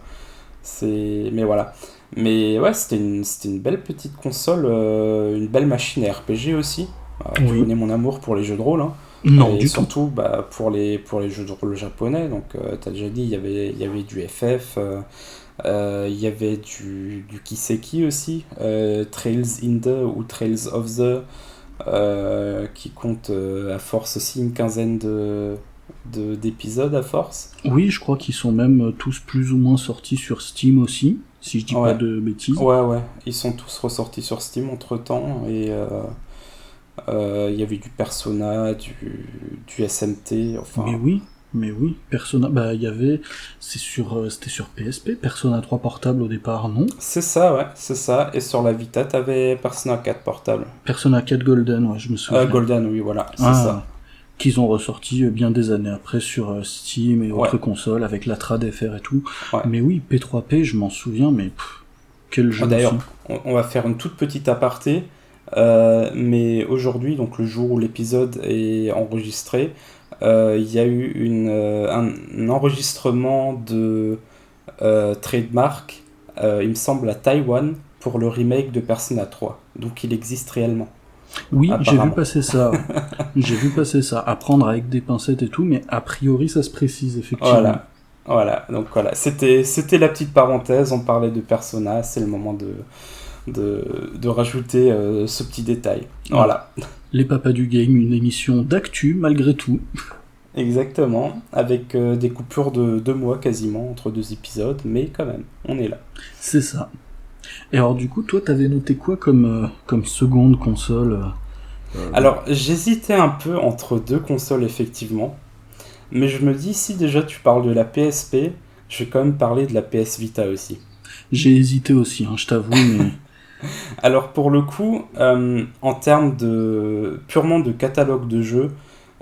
Mais voilà. Mais ouais, c'était une belle petite console, une belle machine à RPG aussi. Tu Oui. connais mon amour pour les jeux de rôle, hein. Non, Et du tout. surtout pour les jeux de rôle japonais. Donc, t'as déjà dit, il y avait du FF, il y avait du Kiseki aussi, Trails in the ou Trails of the, qui compte à force aussi une quinzaine d'épisodes à force. Oui, je crois qu'ils sont même tous plus ou moins sortis sur Steam aussi, si je dis pas Ouais, de bêtises. ouais. Ils sont tous ressortis sur Steam entre temps. Et il y avait du Persona, du SMT, Mais enfin. oui, mais oui. Persona, c'était sur PSP, Persona 3 portable au départ, non? C'est ça, ouais, c'est ça. Et sur la Vita, t'avais Persona 4 portable. Persona 4 Golden, ouais, je me souviens. Golden, oui, voilà, c'est Ah, ça. qu'ils ont ressorti bien des années après sur Steam et Ouais, autres consoles avec la trad FR et tout. ouais. Mais oui, P3P, je m'en souviens, mais Quel jeu D'ailleurs, aussi? on va faire une toute petite aparté, mais aujourd'hui, donc le jour où l'épisode est enregistré, il y a eu un enregistrement de trademark, il me semble, à Taïwan pour le remake de Persona 3. Donc il existe réellement, Oui, j'ai vu apparemment. passer ça, ouais. J'ai vu passer ça. À prendre avec des pincettes et tout, mais a priori, ça se précise, effectivement. Voilà. Voilà, donc voilà, c'était la petite parenthèse, on parlait de Persona, c'est le moment de rajouter ce petit détail. Voilà. Voilà, Les Papas du Game, une émission d'actu, malgré tout. exactement, avec des coupures de 2 mois quasiment entre 2 épisodes, mais quand même, on est là. C'est ça. Et alors, du coup, toi, t'avais noté quoi comme seconde console Alors, j'hésitais un peu entre 2 consoles, effectivement, mais je me dis, si déjà tu parles de la PSP, je vais quand même parler de la PS Vita aussi. J'ai hésité aussi, hein, je t'avoue, mais Alors, pour le coup, en termes purement de catalogue de jeux,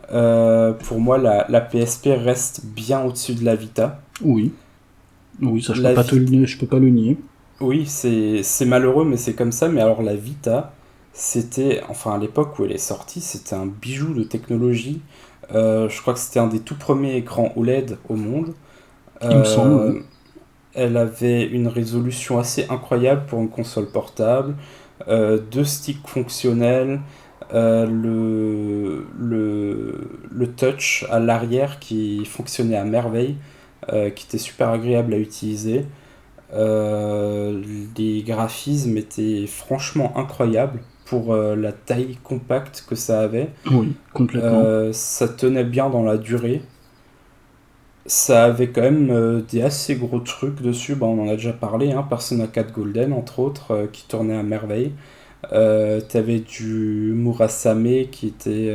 pour moi, la PSP reste bien au-dessus de la Vita. oui. Oui, ça, La Vita, je peux pas le nier. oui, c'est malheureux, mais c'est comme ça. Mais alors, la Vita, c'était, enfin, à l'époque où elle est sortie, c'était un bijou de technologie. Je crois que c'était un des tout premiers écrans OLED au monde. Il me semble, oui. Euh, Elle avait une résolution assez incroyable pour une console portable, 2 sticks fonctionnels, le touch à l'arrière qui fonctionnait à merveille, qui était super agréable à utiliser. Les graphismes étaient franchement incroyables pour la taille compacte que ça avait. Oui, complètement. Ça tenait bien dans la durée. Ça avait quand même des assez gros trucs dessus, bah, on en a déjà parlé, hein, Persona 4 Golden entre autres, qui tournait à merveille. T'avais du Murasame qui était...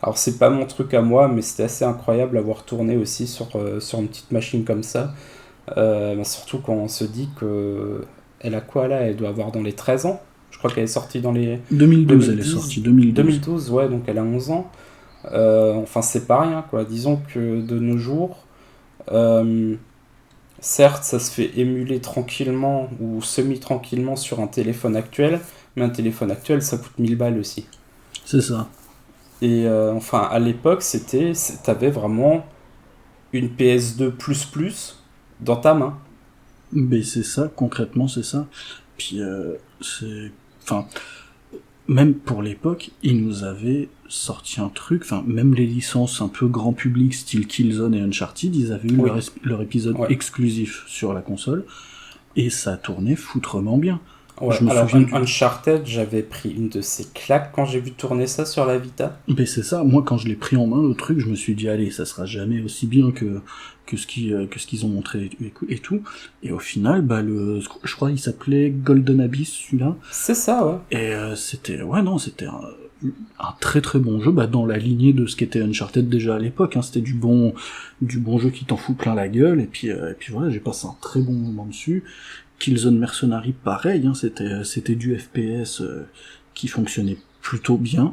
Alors c'est pas mon truc à moi, mais c'était assez incroyable à voir tourner aussi sur une petite machine comme ça. Bah, surtout quand on se dit que... Elle a quoi là? Elle doit avoir dans les 13 ans. Je crois qu'elle est sortie dans les 2012, elle est sortie, 2010, 2012. 2012, ouais, donc elle a 11 ans. Enfin, c'est pas rien, quoi. Disons que de nos jours, euh, certes, ça se fait émuler tranquillement ou semi-tranquillement sur un téléphone actuel, mais un téléphone actuel, ça coûte 1000 balles aussi. C'est ça. Et enfin, à l'époque, t'avais vraiment une PS2 dans ta main. Mais c'est ça, concrètement, c'est ça. Puis, c'est... Enfin, même pour l'époque, ils nous avaient sorti un truc, enfin, même les licences un peu grand public, style Killzone et Uncharted, ils avaient eu Oui, leur épisode ouais. exclusif sur la console, et ça tournait foutrement bien. Ouais, Je me alors souviens du... Uncharted, j'avais pris une de ces claques quand j'ai vu tourner ça sur la Vita. Mais c'est ça, moi quand je l'ai pris en main le truc, je me suis dit allez, ça sera jamais aussi bien que ce qu'ils ont montré et tout. Et au final, bah je crois il s'appelait Golden Abyss celui-là. C'est ça, ouais. Et c'était ouais non, c'était un très très bon jeu, bah dans la lignée de ce qu'était Uncharted déjà à l'époque. Hein, c'était du bon jeu qui t'en fout plein la gueule. Et puis voilà, j'ai passé un très bon moment dessus. Killzone Mercenary, pareil, hein, c'était du FPS qui fonctionnait plutôt bien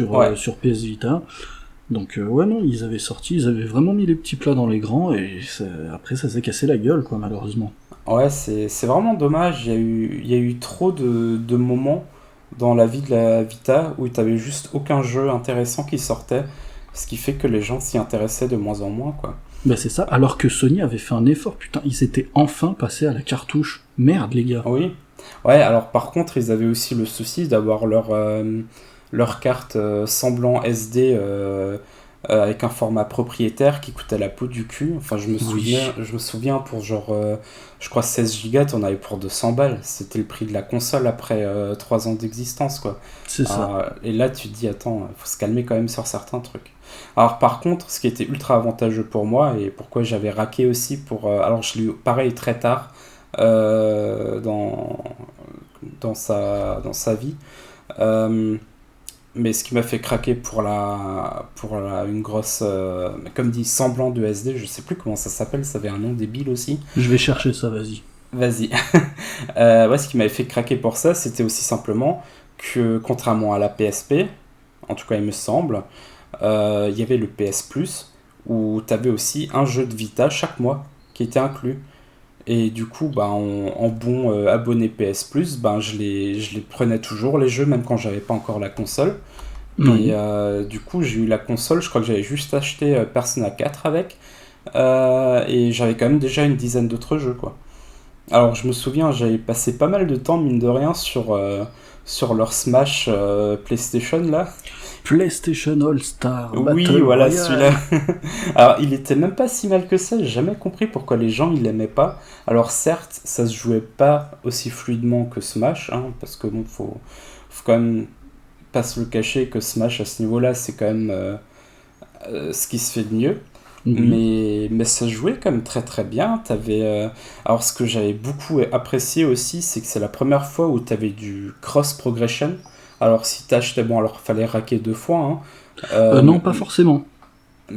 Ouais. sur PS Vita. Donc ouais non, ils avaient vraiment mis les petits plats dans les grands et après ça s'est cassé la gueule quoi malheureusement. Ouais, c'est vraiment dommage. Il y a eu trop de moments dans la vie de la Vita où tu n'avais juste aucun jeu intéressant qui sortait, ce qui fait que les gens s'y intéressaient de moins en moins, quoi. Bah c'est ça, alors que Sony avait fait un effort, putain, ils s'étaient enfin passés à la cartouche. Merde les gars. Oui. Ouais, alors par contre, ils avaient aussi le souci d'avoir leur carte semblant SD avec un format propriétaire qui coûtait la peau du cul. Enfin, Oui, je me souviens pour genre, je crois 16 gigas, on avait pour 200 balles. C'était le prix de la console après 3 ans d'existence, quoi. c'est ça. Et là, tu te dis, attends, faut se calmer quand même sur certains trucs. Alors, par contre, ce qui était ultra avantageux pour moi et pourquoi j'avais raqué aussi pour. Alors, je l'ai eu pareil très tard euh, dans, dans sa vie. Euh, mais ce qui m'a fait craquer une grosse, comme dit, semblant de SD, je sais plus comment ça s'appelle, ça avait un nom débile aussi. Je vais chercher ça, vas-y. Vas-y. Ouais, ce qui m'avait fait craquer pour ça, c'était aussi simplement que, contrairement à la PSP, en tout cas il me semble, il y avait le PS Plus, où tu avais aussi un jeu de Vita chaque mois qui était inclus. Et du coup, bah, en bon abonné PS Plus, ben, je les prenais toujours, les jeux, même quand j'avais pas encore la console. Et Oui. du coup, j'ai eu la console, je crois que j'avais juste acheté Persona 4 avec. Et j'avais quand même déjà une dizaine d'autres jeux, quoi. Alors, je me souviens, j'avais passé pas mal de temps, mine de rien, sur leur Smash PlayStation, là. PlayStation All-Star Oui, Battle voilà, celui-là. Royale. Alors, il était même pas si mal que ça, j'ai jamais compris pourquoi les gens ils l'aimaient pas. Alors, certes, ça se jouait pas aussi fluidement que Smash, hein, parce que bon, faut quand même pas se le cacher que Smash à ce niveau-là, c'est quand même ce qui se fait de mieux. Oui. Mais ça se jouait quand même très très bien. Alors, ce que j'avais beaucoup apprécié aussi, c'est que c'est la première fois où tu avais du cross progression. Alors, si t'achetais, bon, alors fallait raquer 2 fois, hein. Non, pas forcément.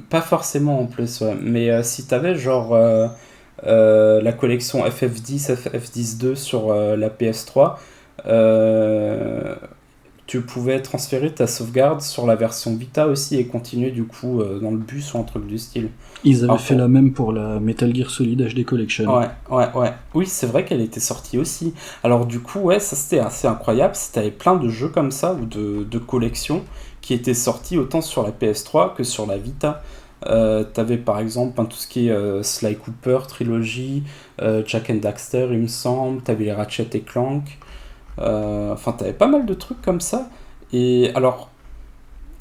Pas forcément en plus, ouais. Mais si t'avais genre la collection FF10, FF10-2 sur la PS3, euh, tu pouvais transférer ta sauvegarde sur la version Vita aussi et continuer du coup dans le bus ou un truc du style. Ils avaient Alors fait la même pour la Metal Gear Solid HD Collection. Ouais, ouais, ouais. Oui, c'est vrai qu'elle était sortie aussi. Alors du coup, ouais, ça c'était assez incroyable. T'avais plein de jeux comme ça ou de collections qui étaient sortis autant sur la PS3 que sur la Vita. T'avais par exemple tout ce qui est Sly Cooper, Trilogy, Jack and Daxter, il me semble. T'avais les Ratchet et Clank. Enfin, t'avais pas mal de trucs comme ça. Et alors,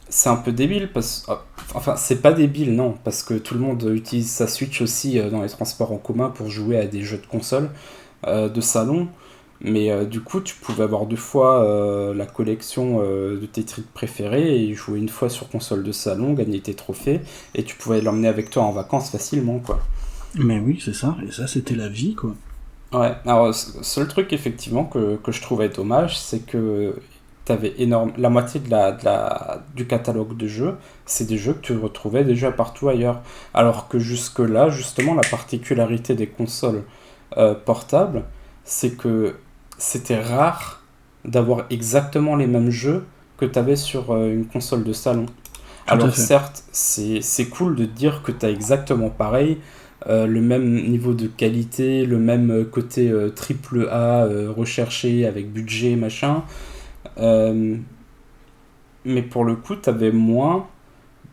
c'est un peu débile parce enfin c'est pas débile non parce que tout le monde utilise sa Switch aussi dans les transports en commun pour jouer à des jeux de console de salon, mais du coup tu pouvais avoir 2 fois la collection de tes titres préférés et jouer une fois sur console de salon, gagner tes trophées et tu pouvais l'emmener avec toi en vacances facilement, quoi. Mais oui, c'est ça. Et ça, c'était la vie, quoi. Ouais, alors seul truc effectivement que je trouvais dommage, c'est que t'avais énorme, la moitié du catalogue de jeux, c'est des jeux que tu retrouvais déjà partout ailleurs. Alors que jusque-là, justement, la particularité des consoles portables, c'est que c'était rare d'avoir exactement les mêmes jeux que t'avais sur une console de salon. Tout à Alors fait. certes, c'est cool de dire que t'as exactement pareil, le même niveau de qualité, le même côté triple A recherché avec budget, machin. Euh, mais pour le coup, t'avais moins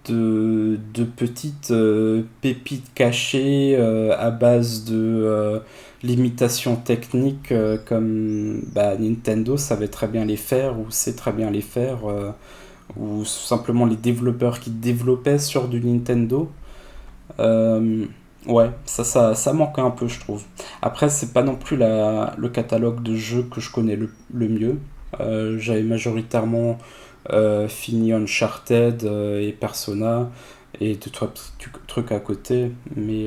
de petites pépites cachées à base de limitations techniques comme bah, Nintendo savait très bien les faire ou sait très bien les faire, ou simplement les développeurs qui développaient sur du Nintendo. Euh, ouais, ça manque un peu, je trouve. Après, c'est pas non plus le catalogue de jeux que je connais le mieux. J'avais majoritairement fini Uncharted et Persona et deux, trois petits trucs à côté. Mais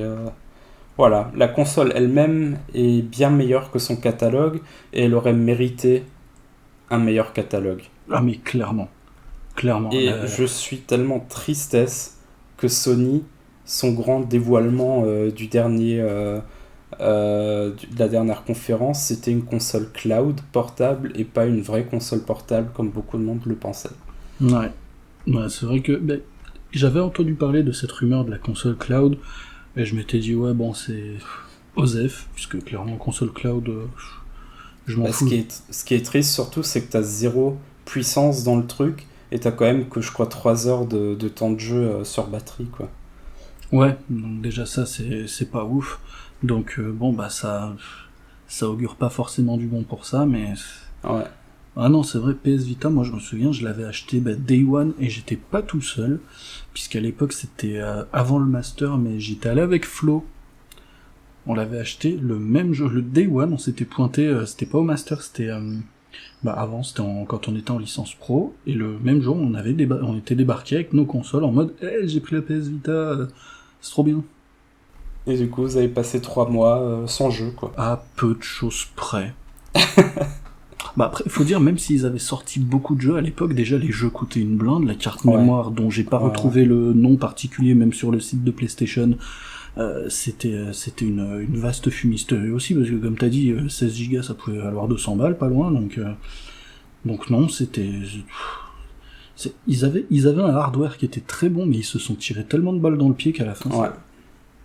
voilà, la console elle-même est bien meilleure que son catalogue et elle aurait mérité un meilleur catalogue. Ah, mais clairement. Clairement. Et je suis tellement tristesse que Sony, son grand dévoilement de la dernière conférence, c'était une console cloud portable et pas une vraie console portable comme beaucoup de monde le pensait. Ouais. Ouais, c'est vrai que ben, j'avais entendu parler de cette rumeur de la console cloud, et je m'étais dit, ouais, bon, c'est OSEF, puisque clairement, console cloud, je m'en Bah, fous. ce qui est triste surtout, c'est que tu as zéro puissance dans le truc et tu as quand même que je crois 3 heures de temps de jeu sur batterie, quoi. Ouais, donc déjà ça, c'est pas ouf. Donc, bon, bah, ça augure pas forcément du bon pour ça, mais. Ouais. Ah non, c'est vrai, PS Vita, moi je me souviens, je l'avais acheté bah, Day One et j'étais pas tout seul, puisqu'à l'époque c'était avant le Master, mais j'étais allé avec Flo. On l'avait acheté le même jour, le Day One, on s'était pointé, c'était pas au Master, c'était bah avant, quand on était en licence pro, et le même jour on était débarqué avec nos consoles en mode j'ai pris la PS Vita, c'est trop bien. Et du coup, vous avez passé 3 mois sans jeu, quoi. À peu de choses près. Bah après, faut dire, même s'ils avaient sorti beaucoup de jeux à l'époque, déjà les jeux coûtaient une blinde, la carte Ouais, mémoire dont j'ai pas ouais, ouais. retrouvé le nom particulier même sur le site de PlayStation, c'était une vaste fumisterie aussi, parce que comme t'as dit, 16 Go ça pouvait valoir 200 balles, pas loin, donc non, ils avaient un hardware qui était très bon, mais ils se sont tirés tellement de balles dans le pied qu'à la fin, Ouais.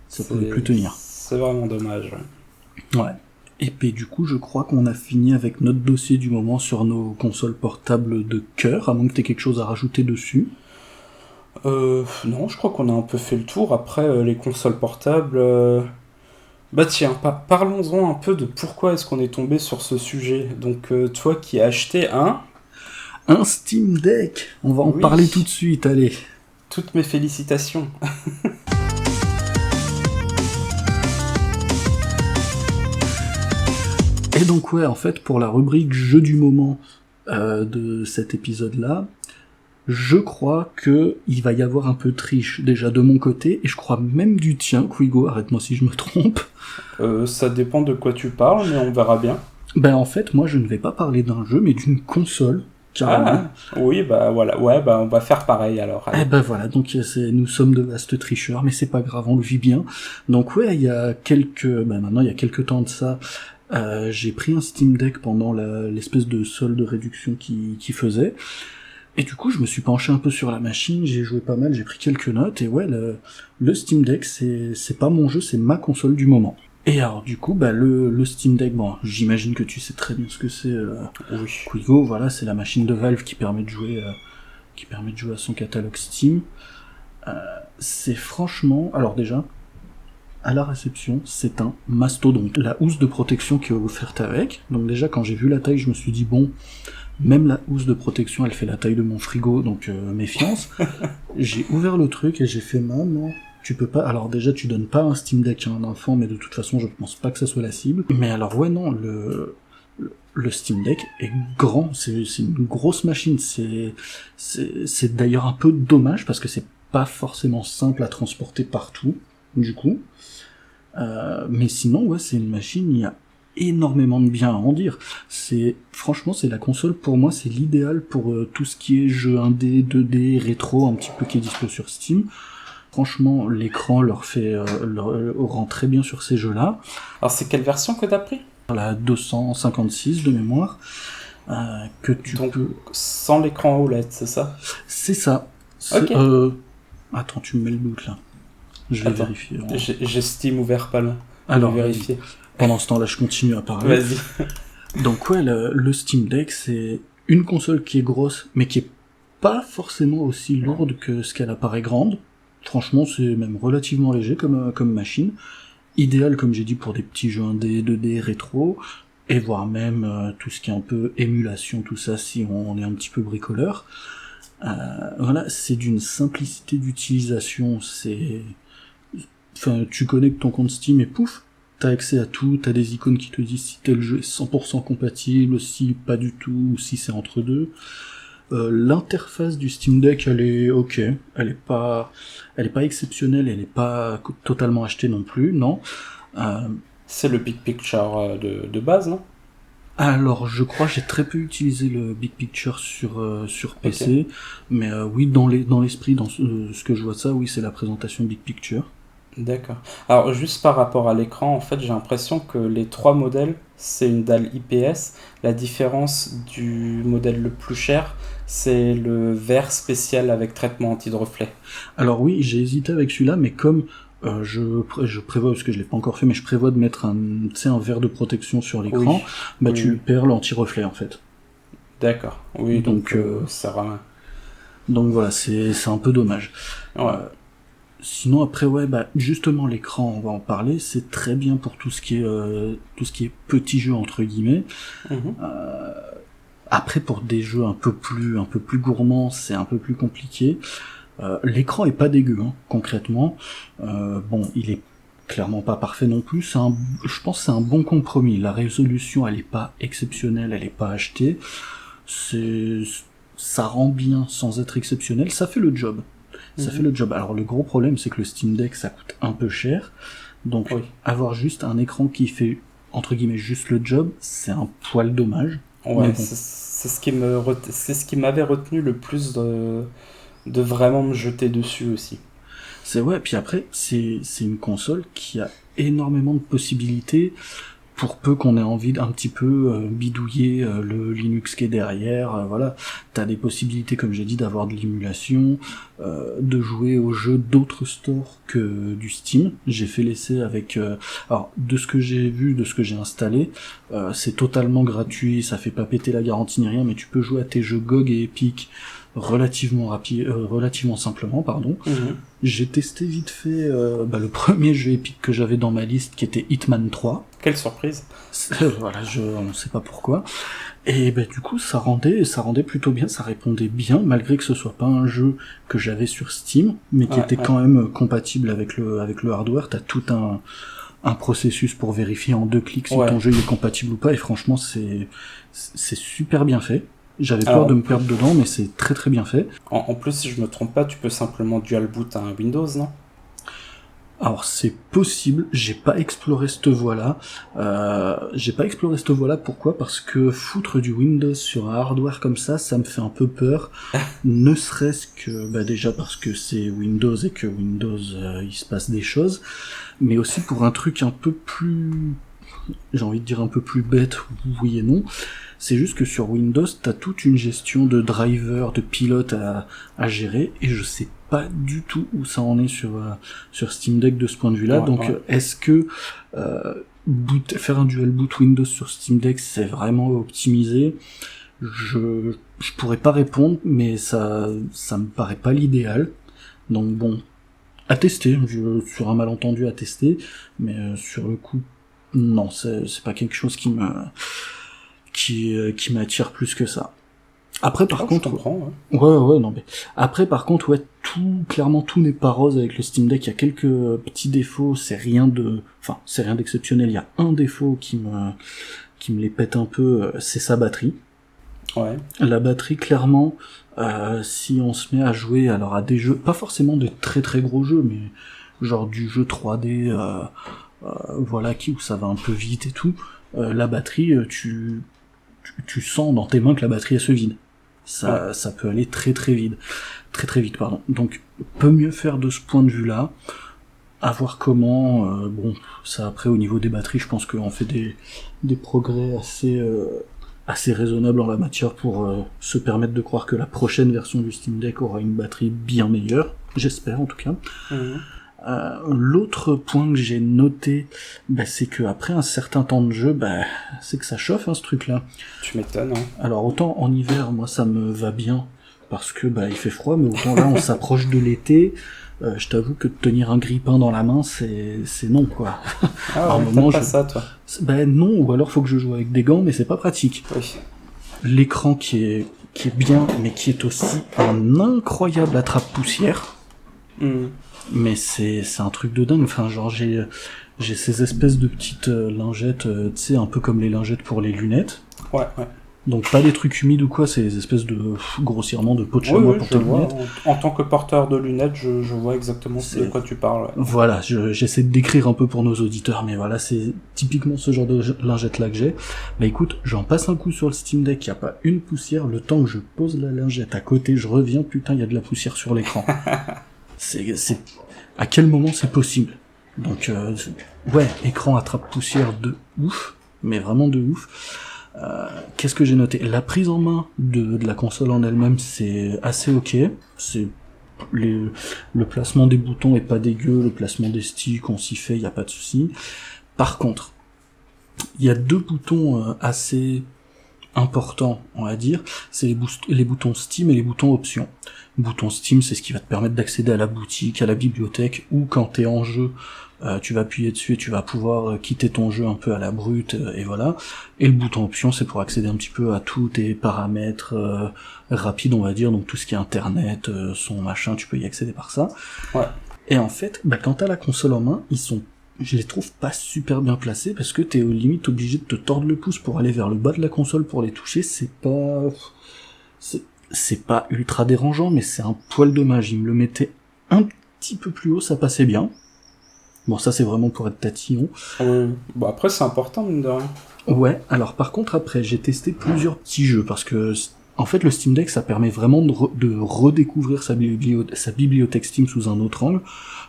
ça pouvait plus tenir. C'est vraiment dommage, ouais. Ouais. Et puis du coup, je crois qu'on a fini avec notre dossier du moment sur nos consoles portables de cœur, à moins que t'aies quelque chose à rajouter dessus. Non, je crois qu'on a un peu fait le tour. Après, les consoles portables... Bah tiens, parlons-en un peu de pourquoi est-ce qu'on est tombé sur ce sujet. Donc, toi qui as acheté Un Steam Deck. On va en Oui, parler tout de suite, allez. toutes mes félicitations. Et donc ouais, en fait, pour la rubrique jeu du moment de cet épisode-là, je crois que il va y avoir un peu de triche déjà de mon côté, et je crois même du tien, Quigo, arrête-moi si je me trompe. Ça dépend de quoi tu parles, mais on verra bien. Ben en fait, moi je ne vais pas parler d'un jeu, mais d'une console, carrément. Oui, bah voilà. Ouais, bah on va faire pareil alors. Eh Allez. ben voilà, donc nous sommes de vastes tricheurs, mais c'est pas grave, on le vit bien. Donc ouais, maintenant il y a quelques temps de ça, j'ai pris un Steam Deck pendant l'espèce de solde réduction qui faisait. Et du coup, je me suis penché un peu sur la machine, j'ai joué pas mal, j'ai pris quelques notes, et ouais, le Steam Deck, c'est pas mon jeu, c'est ma console du moment. Et alors, du coup, le Steam Deck, bon, j'imagine que tu sais très bien ce que c'est, Oui. Quigo, voilà, c'est la machine de Valve qui permet de jouer à son catalogue Steam. C'est franchement, alors déjà, à la réception, c'est un mastodonte. La housse de protection qui est offerte avec, donc déjà, quand j'ai vu la taille, je me suis dit, bon, même la housse de protection, elle fait la taille de mon frigo, donc méfiance. J'ai ouvert le truc et j'ai fait maman. Tu peux pas. Alors déjà, tu donnes pas un Steam Deck à un enfant, mais de toute façon, je pense pas que ça soit la cible. Mais alors ouais, non, le Steam Deck est grand. C'est une grosse machine. C'est d'ailleurs un peu dommage parce que c'est pas forcément simple à transporter partout. Du coup, mais sinon, ouais, c'est une machine. Il y a énormément de bien à en dire. Franchement, c'est la console, pour moi, c'est l'idéal pour tout ce qui est jeu 1D, 2D, rétro, un petit peu qui est dispo sur Steam. Franchement, l'écran leur rend très bien sur ces jeux-là. Alors, c'est quelle version que t'as pris? La 256 de mémoire, que tu Donc, peux... sans l'écran OLED, c'est ça? C'est ça. Ok. Attends, tu me mets le doute, là. Je vais vérifier. J'ai Steam ouvert pas loin. Alors, je vais vérifier. Pendant ce temps-là, je continue à parler. Vas-y. Donc ouais, le Steam Deck, c'est une console qui est grosse, mais qui est pas forcément aussi lourde que ce qu'elle apparaît grande. Franchement, c'est même relativement léger comme machine. Idéal, comme j'ai dit, pour des petits jeux 1D, 2D, rétro, et voire même tout ce qui est un peu émulation, tout ça, si on est un petit peu bricoleur. Voilà, c'est d'une simplicité d'utilisation, Enfin, tu connectes ton compte Steam et pouf, t'as accès à tout, t'as des icônes qui te disent si tel jeu est 100% compatible, si pas du tout, ou si c'est entre deux. L'interface du Steam Deck, elle est ok, elle est pas exceptionnelle, elle est pas totalement achetée non plus, non. C'est le Big Picture de base, non? Alors, je crois j'ai très peu utilisé le Big Picture sur PC, mais oui, dans l'esprit, dans ce que je vois ça, oui, c'est la présentation Big Picture. D'accord. Alors, juste par rapport à l'écran, en fait, j'ai l'impression que les trois modèles, c'est une dalle IPS. La différence du modèle le plus cher, c'est le verre spécial avec traitement anti-reflet. Alors oui, j'ai hésité avec celui-là, mais comme je prévois, parce que je l'ai pas encore fait, mais je prévois de mettre un verre de protection sur l'écran, tu perds l'anti-reflet en fait. D'accord. Oui, donc ça ramène. Donc voilà, c'est un peu dommage. Ouais. Sinon après justement l'écran, on va en parler, c'est très bien pour tout ce qui est petit jeu entre guillemets. Après pour des jeux un peu plus gourmands, c'est un peu plus compliqué. L'écran est pas dégueu, hein, concrètement. Bon, il est clairement pas parfait non plus. Je pense que c'est un bon compromis. La résolution, elle est pas exceptionnelle, elle est pas achetée. Ça rend bien sans être exceptionnel. Ça fait le job. Ça fait le job. Alors le gros problème, c'est que le Steam Deck, ça coûte un peu cher. Donc avoir juste un écran qui fait entre guillemets juste le job, c'est un poil dommage. Ouais, bon. C'est ce qui m'avait retenu le plus de vraiment me jeter dessus aussi. Puis après, c'est une console qui a énormément de possibilités pour peu qu'on ait envie d'un petit peu bidouiller le Linux qui est derrière, voilà, t'as des possibilités, comme j'ai dit, d'avoir de l'émulation, de jouer aux jeux d'autres stores que du Steam. J'ai fait l'essai avec... alors, de ce que j'ai vu, de ce que j'ai installé, c'est totalement gratuit, ça fait pas péter la garantie ni rien, mais tu peux jouer à tes jeux GOG et Epic relativement simplement, pardon. J'ai testé vite fait le premier jeu Epic que j'avais dans ma liste, qui était Hitman 3. Quelle surprise. Voilà, on sait pas pourquoi. Et du coup, ça rendait plutôt bien, ça répondait bien, malgré que ce soit pas un jeu que j'avais sur Steam, mais qui était quand même compatible avec le hardware. T'as tout un processus pour vérifier en 2 clics si ton jeu est compatible ou pas, et franchement, c'est super bien fait. J'avais peur de me perdre dedans, mais c'est très très bien fait. En plus, si je me trompe pas, tu peux simplement dual boot un Windows, non ? Alors c'est possible, j'ai pas exploré cette voie-là. Pourquoi ? Parce que foutre du Windows sur un hardware comme ça me fait un peu peur. Ne serait-ce que déjà parce que c'est Windows et que Windows il se passe des choses, mais aussi pour un truc un peu plus, j'ai envie de dire un peu plus bête, oui et non. C'est juste que sur Windows, t'as toute une gestion de drivers, de pilotes à gérer, et je sais pas du tout où ça en est sur Steam Deck de ce point de vue-là. Est-ce que faire un dual boot Windows sur Steam Deck, c'est vraiment optimisé ? Je pourrais pas répondre, mais ça me paraît pas l'idéal. Donc bon, à tester, sur un malentendu à tester, mais sur le coup, non, c'est pas quelque chose qui m'attire plus que ça. Après par contre, Après par contre, clairement tout n'est pas rose avec le Steam Deck. Il y a quelques petits défauts, c'est rien d'exceptionnel. Il y a un défaut qui me les pète un peu, c'est sa batterie. Ouais. La batterie, clairement, si on se met à jouer alors à des jeux, pas forcément de très très gros jeux, mais genre du jeu 3D, où ça va un peu vite et tout, la batterie, tu sens dans tes mains que la batterie elle se vide. Ça peut aller très vite, pardon. Donc, peut mieux faire de ce point de vue-là. À voir comment. Ça après au niveau des batteries, je pense qu'on fait des progrès assez raisonnables en la matière pour se permettre de croire que la prochaine version du Steam Deck aura une batterie bien meilleure. J'espère en tout cas. L'autre point que j'ai noté, c'est que après un certain temps de jeu, c'est que ça chauffe ce truc-là. Tu m'étonnes. Hein. Alors autant en hiver, moi ça me va bien parce que il fait froid, mais autant là on s'approche de l'été. Je t'avoue que de tenir un grille-pain dans la main, c'est non quoi. Ah ouais, t'as pas ça toi. Non, ou alors faut que je joue avec des gants, mais c'est pas pratique. Oui. L'écran qui est bien, mais qui est aussi un incroyable attrape-poussière. Mais c'est un truc de dingue. Enfin, genre j'ai ces espèces de petites lingettes, tu sais, un peu comme les lingettes pour les lunettes. Ouais. Donc pas des trucs humides ou quoi, c'est des espèces de grossièrement de peau de chamois pour tes lunettes. En tant que porteur de lunettes, je vois exactement de quoi tu parles. Ouais. Voilà, j'essaie de décrire un peu pour nos auditeurs, mais voilà, c'est typiquement ce genre de lingette là que j'ai. Écoute, j'en passe un coup sur le Steam Deck, y a pas une poussière, le temps que je pose la lingette à côté, je reviens, putain, y a de la poussière sur l'écran. c'est à quel moment c'est possible? Donc écran attrape poussière de ouf, mais vraiment de ouf. Qu'est-ce que j'ai noté? La prise en main de la console en elle-même, c'est assez ok. C'est le placement des boutons est pas dégueu, le placement des sticks, on s'y fait, y a pas de souci. Par contre, il y a deux boutons assez importants, on va dire. C'est les boutons Steam et les boutons options. Le bouton Steam, c'est ce qui va te permettre d'accéder à la boutique, à la bibliothèque, ou quand t'es en jeu, tu vas appuyer dessus et tu vas pouvoir quitter ton jeu un peu à la brute, et voilà. Et le bouton option, c'est pour accéder un petit peu à tous tes paramètres rapides, on va dire, donc tout ce qui est internet, son machin, tu peux y accéder par ça. Ouais. Et en fait, quand t'as la console en main, je les trouve pas super bien placés, parce que t'es limite obligé de te tordre le pouce pour aller vers le bas de la console pour les toucher, c'est pas ultra dérangeant, mais c'est un poil dommage. Il me le mettait un petit peu plus haut, ça passait bien. Bon, ça c'est vraiment pour être tatillon. Bon, après c'est important, mine de rien. Ouais, alors par contre après, j'ai testé plusieurs petits jeux, parce que en fait le Steam Deck, ça permet vraiment de redécouvrir sa bibliothèque Steam sous un autre angle.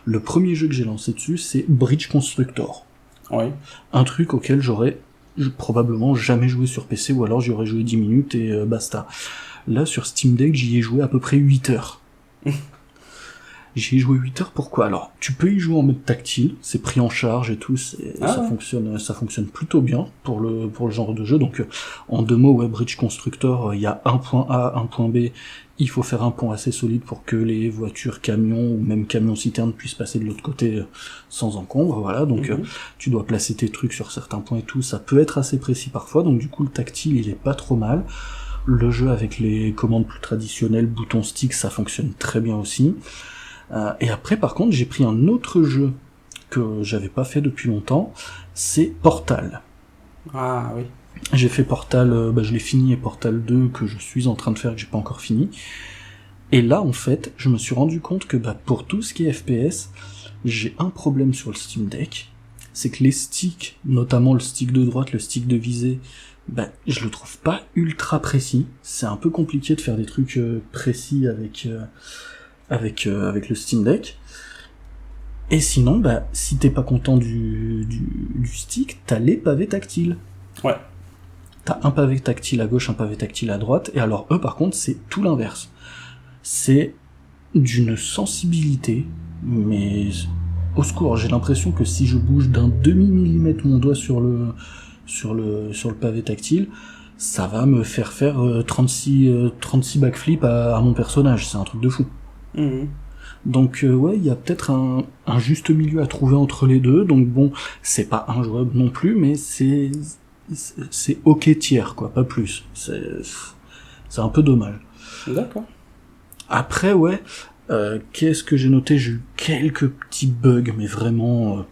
Le premier jeu que j'ai lancé dessus, c'est Bridge Constructor. Oui. Un truc auquel j'aurais probablement jamais joué sur PC, ou alors j'y aurais joué 10 minutes et basta. Là, sur Steam Deck, j'y ai joué à peu près 8 heures. J'y ai joué 8 heures, pourquoi? Alors, tu peux y jouer en mode tactile, c'est pris en charge et tout, ça fonctionne plutôt bien pour le genre de jeu. Donc, en 2 mots, ouais, Bridge Constructor, il y a un point A, un point B, il faut faire un pont assez solide pour que les voitures, camions, ou même camions citernes puissent passer de l'autre côté sans encombre, voilà. Donc, tu dois placer tes trucs sur certains points et tout, ça peut être assez précis parfois, donc du coup, le tactile, il est pas trop mal. Le jeu avec les commandes plus traditionnelles, bouton stick, ça fonctionne très bien aussi. Et après, par contre, j'ai pris un autre jeu que j'avais pas fait depuis longtemps, c'est Portal. Ah oui. J'ai fait Portal, je l'ai fini, et Portal 2 que je suis en train de faire, que j'ai pas encore fini. Et là, en fait, je me suis rendu compte que pour tout ce qui est FPS, j'ai un problème sur le Steam Deck, c'est que les sticks, notamment le stick de droite, le stick de visée, je le trouve pas ultra précis. C'est un peu compliqué de faire des trucs précis avec le Steam Deck. Et sinon, si t'es pas content du stick, t'as les pavés tactiles. Ouais. T'as un pavé tactile à gauche, un pavé tactile à droite, et alors eux, par contre, c'est tout l'inverse. C'est d'une sensibilité, mais au secours, j'ai l'impression que si je bouge d'un demi-millimètre mon doigt sur le pavé tactile, ça va me faire 36 backflips à mon personnage, c'est un truc de fou. Donc ouais, il y a peut-être un juste milieu à trouver entre les deux, donc bon, c'est pas injouable non plus, mais c'est ok tiers, quoi, pas plus. C'est un peu dommage. D'accord. Après, ouais, qu'est-ce que j'ai noté? J'ai eu quelques petits bugs, mais vraiment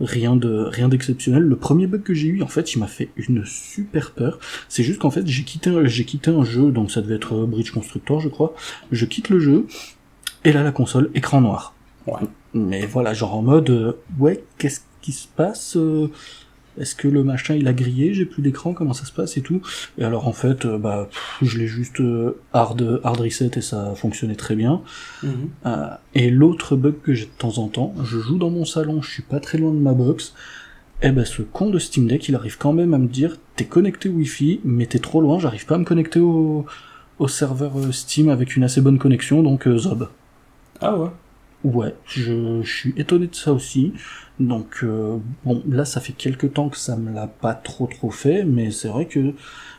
rien d'exceptionnel. Le premier bug que j'ai eu, en fait, il m'a fait une super peur. C'est juste qu'en fait, j'ai quitté un jeu, donc ça devait être Bridge Constructor, je crois. Je quitte le jeu, et là, la console, écran noir. Ouais. Mais voilà, genre en mode, ouais, qu'est-ce qui se passe? Est-ce que le machin il a grillé? J'ai plus d'écran, comment ça se passe et tout? Et alors en fait, je l'ai juste hard reset et ça fonctionnait très bien. Et l'autre bug que j'ai de temps en temps, je joue dans mon salon, je suis pas très loin de ma box, et ce con de Steam Deck, il arrive quand même à me dire, t'es connecté Wi-Fi, mais t'es trop loin, j'arrive pas à me connecter au serveur Steam avec une assez bonne connexion, donc zob. Ah ouais. Ouais, je suis étonné de ça aussi. Donc bon, là ça fait quelques temps que ça me l'a pas trop fait, mais c'est vrai que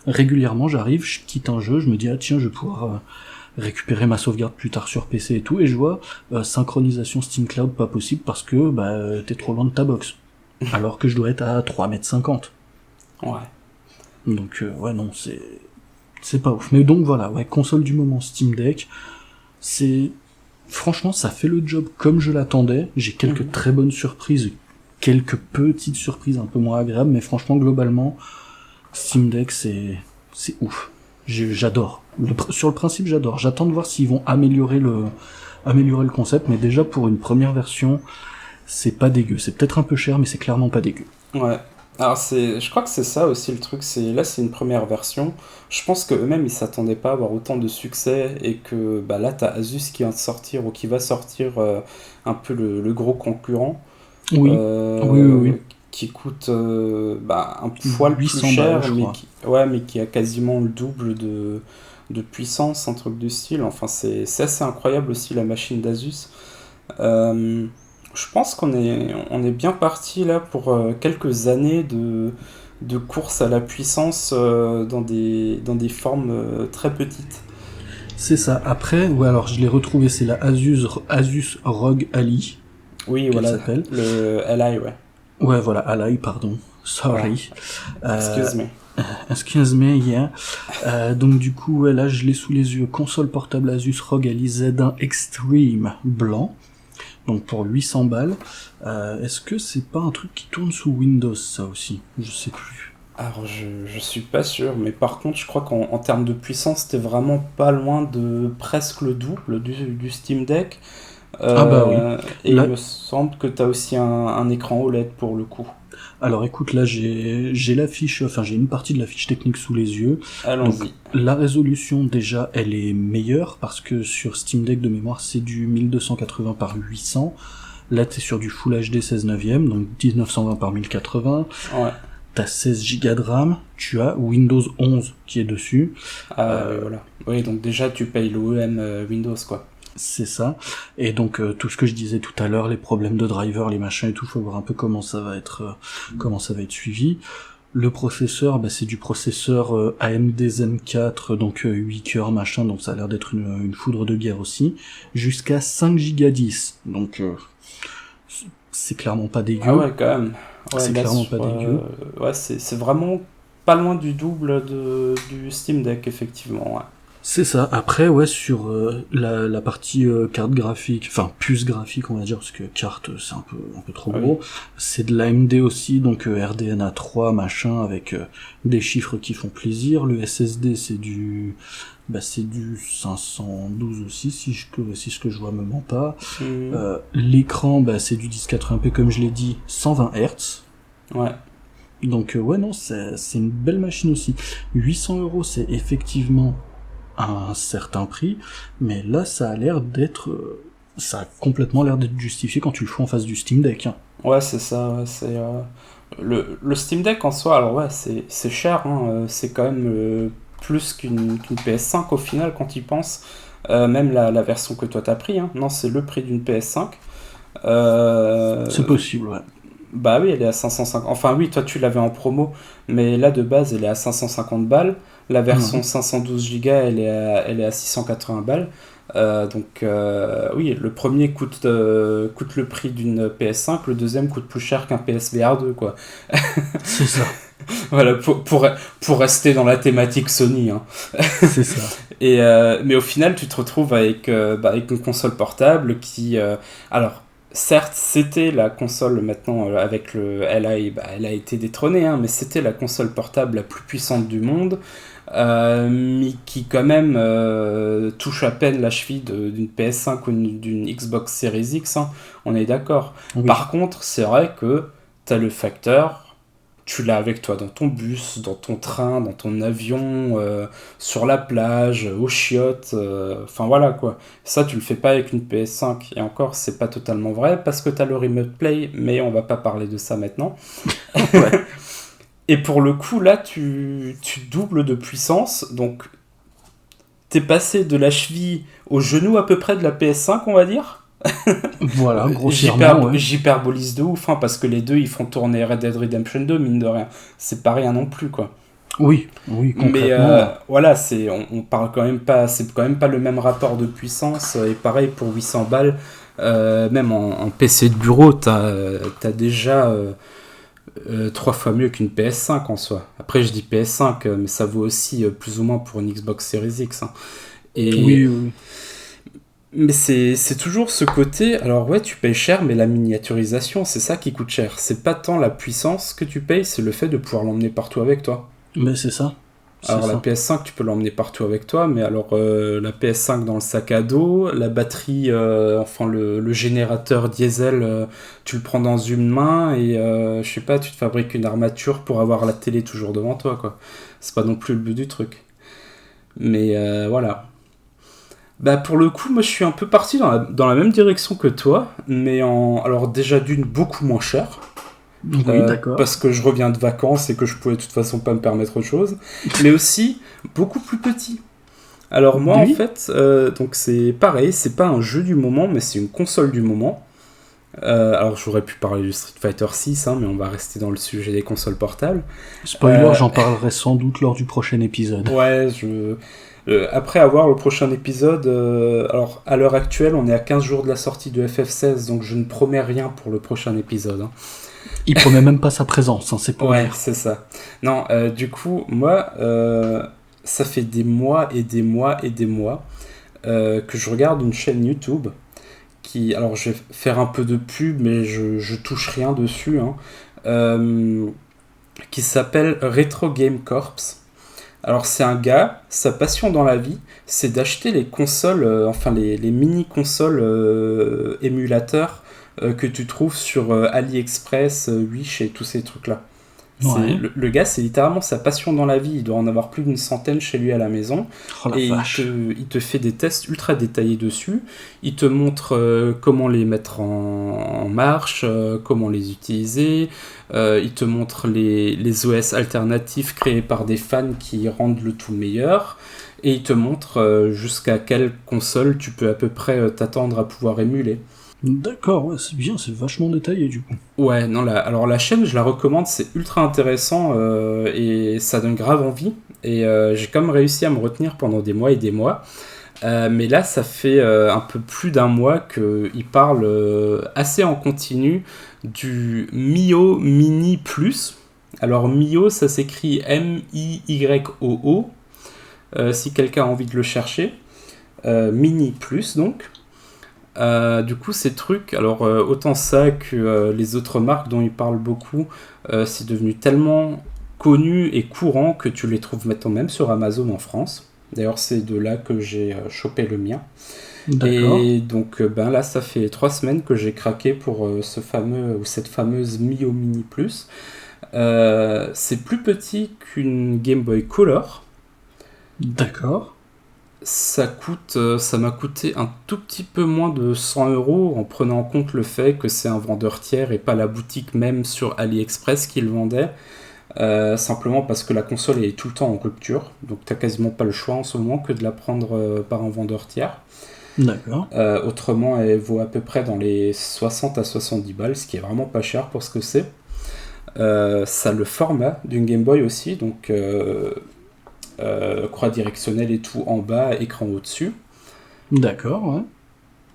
régulièrement j'arrive, je quitte un jeu, je me dis ah tiens je vais pouvoir récupérer ma sauvegarde plus tard sur PC et tout, et je vois synchronisation Steam Cloud pas possible parce que t'es trop loin de ta box. Alors que je dois être à 3,50 m. Ouais. Donc ouais non, c'est pas ouf. Mais donc voilà, ouais, console du moment Steam Deck, franchement, ça fait le job comme je l'attendais. J'ai quelques très bonnes surprises, quelques petites surprises un peu moins agréables, mais franchement, globalement, Steam Deck, c'est ouf. J'adore. Sur le principe, j'adore. J'attends de voir s'ils vont améliorer le concept, mais déjà, pour une première version, c'est pas dégueu. C'est peut-être un peu cher, mais c'est clairement pas dégueu. Ouais. Alors je crois que c'est ça aussi le truc, c'est une première version. Je pense que eux-mêmes ils s'attendaient pas à avoir autant de succès et que là t'as Asus qui vient de sortir ou qui va sortir un peu le gros concurrent. Oui. Oui. Qui coûte un poil plus cher, balles, mais qui a quasiment le double de puissance, un truc du style. Enfin c'est assez incroyable aussi la machine d'Asus. Je pense qu'on est bien parti là pour quelques années de course à la puissance dans des formes très petites. C'est ça. Après, ouais, alors je l'ai retrouvé, c'est la Asus ROG Ally. Oui, voilà, s'appelle. Le Ally, ouais. Ouais, voilà, Ally, pardon. Sorry. Excuse me, yeah. Donc du coup, ouais, là, je l'ai sous les yeux. Console portable Asus ROG Ally Z1 Extreme blanc. Donc pour 800 balles. Est-ce que c'est pas un truc qui tourne sous Windows, ça aussi? Je sais plus. Alors je suis pas sûr, mais par contre je crois qu'en termes de puissance, t'es vraiment pas loin de presque le double du Steam Deck. Oui. Et là... il me semble que t'as aussi un écran OLED pour le coup. Alors écoute, là j'ai j'ai une partie de la fiche technique sous les yeux. Allons-y. Donc, la résolution déjà elle est meilleure parce que sur Steam Deck de mémoire c'est du 1280 par 800, Là, t'es sur du Full HD 16 neuvième, donc 1920 par 1080. Ouais. T'as 16 Go de RAM, tu as Windows 11 qui est dessus. Oui, voilà. Oui, donc déjà, tu payes l'OEM Windows, quoi. C'est ça. Et donc, tout ce que je disais tout à l'heure, les problèmes de driver, les machins et tout, faut voir un peu comment ça va être suivi. Le processeur, c'est du processeur AMD Zen 4, donc 8 cœurs, machin, donc ça a l'air d'être une foudre de guerre aussi, jusqu'à 5 Go 10. Donc, c'est clairement pas dégueu. Ah ouais, quand même. Ouais, c'est clairement pas dégueu. Ouais, c'est vraiment pas loin du double du Steam Deck, effectivement, ouais. C'est ça. Après, ouais, sur la partie carte graphique, enfin puce graphique, on va dire, parce que carte c'est un peu trop gros. Oui. C'est de l'AMD aussi, donc RDNA 3, machin, avec des chiffres qui font plaisir. Le SSD c'est du 512 aussi, si ce que je vois me ment pas. L'écran, c'est du 1080p comme je l'ai dit, 120 Hz. Ouais. Donc ouais, non, c'est une belle machine aussi. 800€, c'est effectivement un certain prix, mais là ça a complètement l'air d'être justifié quand tu le fais en face du Steam Deck. Hein. Ouais, c'est ça, ouais, c'est le Steam Deck en soi, alors ouais, c'est cher, hein, c'est quand même plus qu'une PS5 au final quand il pense, même la version que toi t'as pris, hein. Non, c'est le prix d'une PS5. C'est possible, ouais. Bah oui, elle est à 550. Enfin oui, toi tu l'avais en promo, mais là de base elle est à 550 balles. La version 512 Go elle est à 680 balles. Donc oui, le premier coûte le prix d'une PS5, le deuxième coûte plus cher qu'un PSVR 2, quoi. C'est ça. Voilà, pour rester dans la thématique Sony. Hein. C'est ça. Mais au final, tu te retrouves avec une console portable qui... alors, certes, c'était la console maintenant, avec elle a été détrônée, hein, mais c'était la console portable la plus puissante du monde, mais qui quand même touche à peine la cheville d'une PS5 ou d'une Xbox Series X, hein, on est d'accord. Oui. Par contre, c'est vrai que t'as le facteur... Tu l'as avec toi dans ton bus, dans ton train, dans ton avion, sur la plage, aux chiottes, enfin voilà quoi. Ça, tu le fais pas avec une PS5. Et encore, c'est pas totalement vrai parce que t'as le Remote Play, mais on va pas parler de ça maintenant. Ouais. Et pour le coup, là, tu doubles de puissance. Donc, t'es passé de la cheville au genou à peu près de la PS5, on va dire. Voilà, grossièrement. J'hyperbolise de ouf, hein, parce que les deux ils font tourner Red Dead Redemption 2, mine de rien. C'est pas rien non plus, quoi. Oui, concrètement. Mais voilà, on parle quand même pas, c'est quand même pas le même rapport de puissance. Et pareil pour 800 balles, même en PC de bureau, t'as déjà 3 fois mieux qu'une PS5 en soi. Après, je dis PS5, mais ça vaut aussi plus ou moins pour une Xbox Series X. Hein. Et oui. Mais c'est toujours ce côté, alors ouais, tu payes cher, mais la miniaturisation, c'est ça qui coûte cher. C'est pas tant la puissance que tu payes, c'est le fait de pouvoir l'emmener partout avec toi. Mais c'est ça. Alors la PS5, tu peux l'emmener partout avec toi, mais alors la PS5 dans le sac à dos, la batterie, enfin le générateur diesel, tu le prends dans une main et je sais pas, tu te fabriques une armature pour avoir la télé toujours devant toi, quoi. C'est pas non plus le but du truc. Mais voilà. Bah pour le coup, moi je suis un peu parti dans la même direction que toi, mais alors déjà d'une beaucoup moins cher. Oui, d'accord. Parce que je reviens de vacances et que je pouvais de toute façon pas me permettre autre chose, mais aussi beaucoup plus petit. Alors moi en fait, donc c'est pareil, c'est pas un jeu du moment, mais c'est une console du moment. Alors j'aurais pu parler du Street Fighter 6, hein, mais on va rester dans le sujet des consoles portables. Spoiler, j'en parlerai sans doute lors du prochain épisode. Ouais, après avoir le prochain épisode, alors à l'heure actuelle, on est à 15 jours de la sortie de FF16, donc je ne promets rien pour le prochain épisode. Hein. Il promet même pas sa présence, hein, c'est pas ouais, c'est ça. Non, du coup, moi, ça fait des mois et des mois et des mois que je regarde une chaîne YouTube qui, alors je vais faire un peu de pub, mais je touche rien dessus, hein, qui s'appelle Retro Game Corps. Alors c'est un gars, sa passion dans la vie, c'est d'acheter les consoles, enfin les mini-consoles émulateurs que tu trouves sur AliExpress, Wish et tous ces trucs-là. Ouais. Le gars, c'est littéralement sa passion dans la vie. Il doit en avoir plus d'une centaine chez lui à la maison. Oh la Et vache. il te fait des tests ultra détaillés dessus. Il te montre comment les mettre en marche, comment les utiliser. Il te montre les OS alternatifs créés par des fans qui rendent le tout meilleur. Et il te montre jusqu'à quelle console tu peux à peu près t'attendre à pouvoir émuler. D'accord, ouais, c'est bien, c'est vachement détaillé du coup. Ouais, non, alors la chaîne, je la recommande, c'est ultra intéressant et ça donne grave envie. Et j'ai quand même réussi à me retenir pendant des mois et des mois. Mais là, ça fait un peu plus d'un mois qu'il parle assez en continu du Mio Mini Plus. Alors Mio, ça s'écrit M-I-Y-O-O, si quelqu'un a envie de le chercher. Mini Plus, donc. Du coup, ces trucs, alors autant ça que les autres marques dont ils parlent beaucoup, c'est devenu tellement connu et courant que tu les trouves maintenant même sur Amazon en France. D'ailleurs, c'est de là que j'ai chopé le mien. D'accord. Et donc, ben là, ça fait 3 semaines que j'ai craqué pour ce fameux ou cette fameuse Mio Mini Plus. C'est plus petit qu'une Game Boy Color. D'accord. Ça m'a coûté un tout petit peu moins de 100 € en prenant en compte le fait que c'est un vendeur tiers et pas la boutique même sur AliExpress qui le vendait. Simplement parce que la console est tout le temps en rupture, donc t'as quasiment pas le choix en ce moment que de la prendre par un vendeur tiers. D'accord. Autrement, elle vaut à peu près dans les 60 à 70 balles, ce qui est vraiment pas cher pour ce que c'est. Ça a le format d'une Game Boy aussi, donc croix directionnelle et tout en bas, écran au-dessus. D'accord, ouais.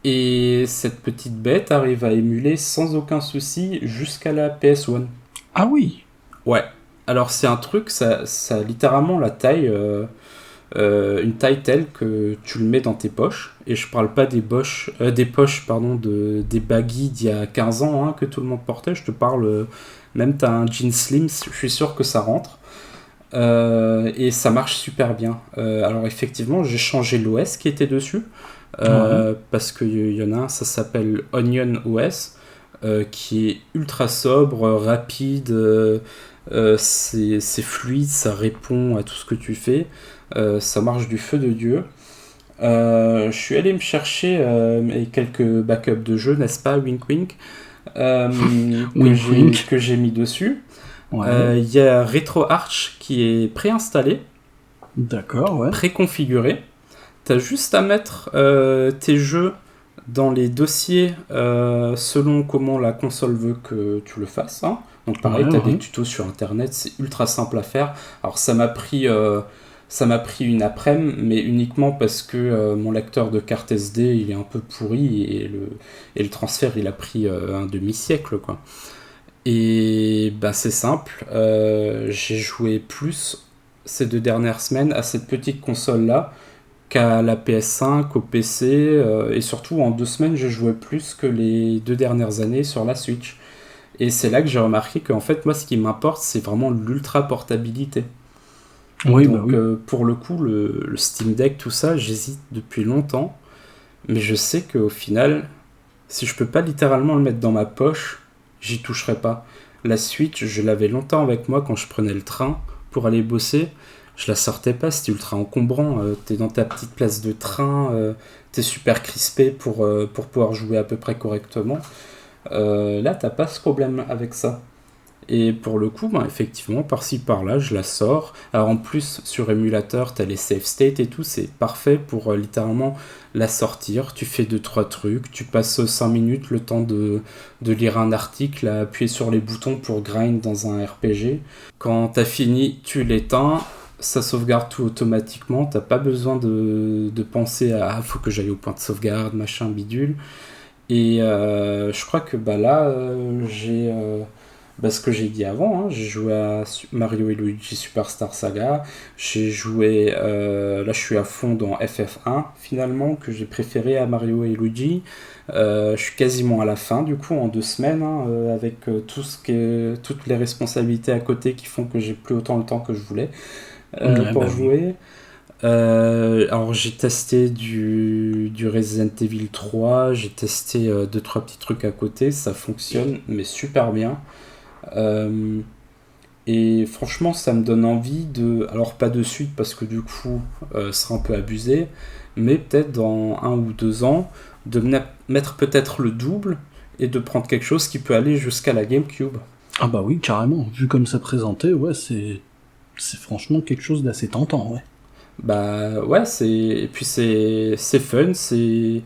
Et cette petite bête arrive à émuler sans aucun souci jusqu'à la PS1. Ah oui. Ouais. Alors c'est un truc, ça a littéralement la taille, une taille telle que tu le mets dans tes poches. Et je parle pas des poches pardon, des baggies d'il y a 15 ans hein, que tout le monde portait. Je te parle, même t'as un jean slim, je suis sûr que ça rentre. Et ça marche super bien. Alors effectivement, j'ai changé l'OS qui était dessus. Ouais. Parce qu'il y en a un, ça s'appelle Onion OS, qui est ultra sobre, rapide, c'est fluide, ça répond à tout ce que tu fais, ça marche du feu de Dieu. Je suis allé me chercher quelques backups de jeux, n'est-ce pas, wink wink, Wink wink. que j'ai mis dessus. Ouais. Y a RetroArch qui est préinstallé, D'accord, ouais. préconfiguré. T'as juste à mettre tes jeux dans les dossiers selon comment la console veut que tu le fasses. Hein. Donc pareil, Ouais, t'as des ouais. tutos sur internet, c'est ultra simple à faire. Alors ça m'a pris une après-midi, mais uniquement parce que mon lecteur de carte SD il est un peu pourri et le transfert il a pris un demi-siècle quoi. Et bah c'est simple, j'ai joué plus ces 2 dernières semaines à cette petite console là qu'à la PS5, au PC, et surtout en 2 semaines j'ai joué plus que les 2 dernières années sur la Switch. Et c'est là que j'ai remarqué qu'en fait moi ce qui m'importe c'est vraiment l'ultra portabilité. Oui, bah Donc oui. pour le coup le Steam Deck tout ça j'hésite depuis longtemps, mais je sais qu'au final si je peux pas littéralement le mettre dans ma poche, j'y toucherai pas. La Switch je l'avais longtemps avec moi quand je prenais le train pour aller bosser. Je la sortais pas, c'était ultra encombrant. T'es dans ta petite place de train, t'es super crispé pour pouvoir jouer à peu près correctement. Là, t'as pas ce problème avec ça. Et pour le coup, ben, effectivement, par-ci par-là, je la sors. Alors en plus, sur émulateur, t'as les save states et tout, c'est parfait pour littéralement la sortir. Tu fais 2-3 trucs, tu passes 5 minutes le temps de lire un article, à appuyer sur les boutons pour grind dans un RPG. Quand t'as fini, tu l'éteins, ça sauvegarde tout automatiquement, t'as pas besoin de penser à faut que j'aille au point de sauvegarde, machin bidule. Et je crois que bah là, j'ai ce que j'ai dit avant, hein, j'ai joué à Mario et Luigi Superstar Saga, j'ai joué, là je suis à fond dans FF1 finalement, que j'ai préféré à Mario et Luigi. Je suis quasiment à la fin du coup en 2 semaines, hein, avec toutes les responsabilités à côté qui font que j'ai plus autant le temps que je voulais Ouais, pour bah oui. jouer. Alors j'ai testé du Resident Evil 3, j'ai testé 2-3 petits trucs à côté, ça fonctionne mais super bien. Euh, Et franchement, ça me donne envie de... Alors pas de suite parce que du coup, ce sera un peu abusé, mais peut-être dans 1 ou 2 ans, de mettre peut-être le double et de prendre quelque chose qui peut aller jusqu'à la GameCube. Ah bah oui, carrément. Vu comme c'est présenté, ouais, c'est franchement quelque chose d'assez tentant, ouais. Bah ouais, et puis c'est fun, c'est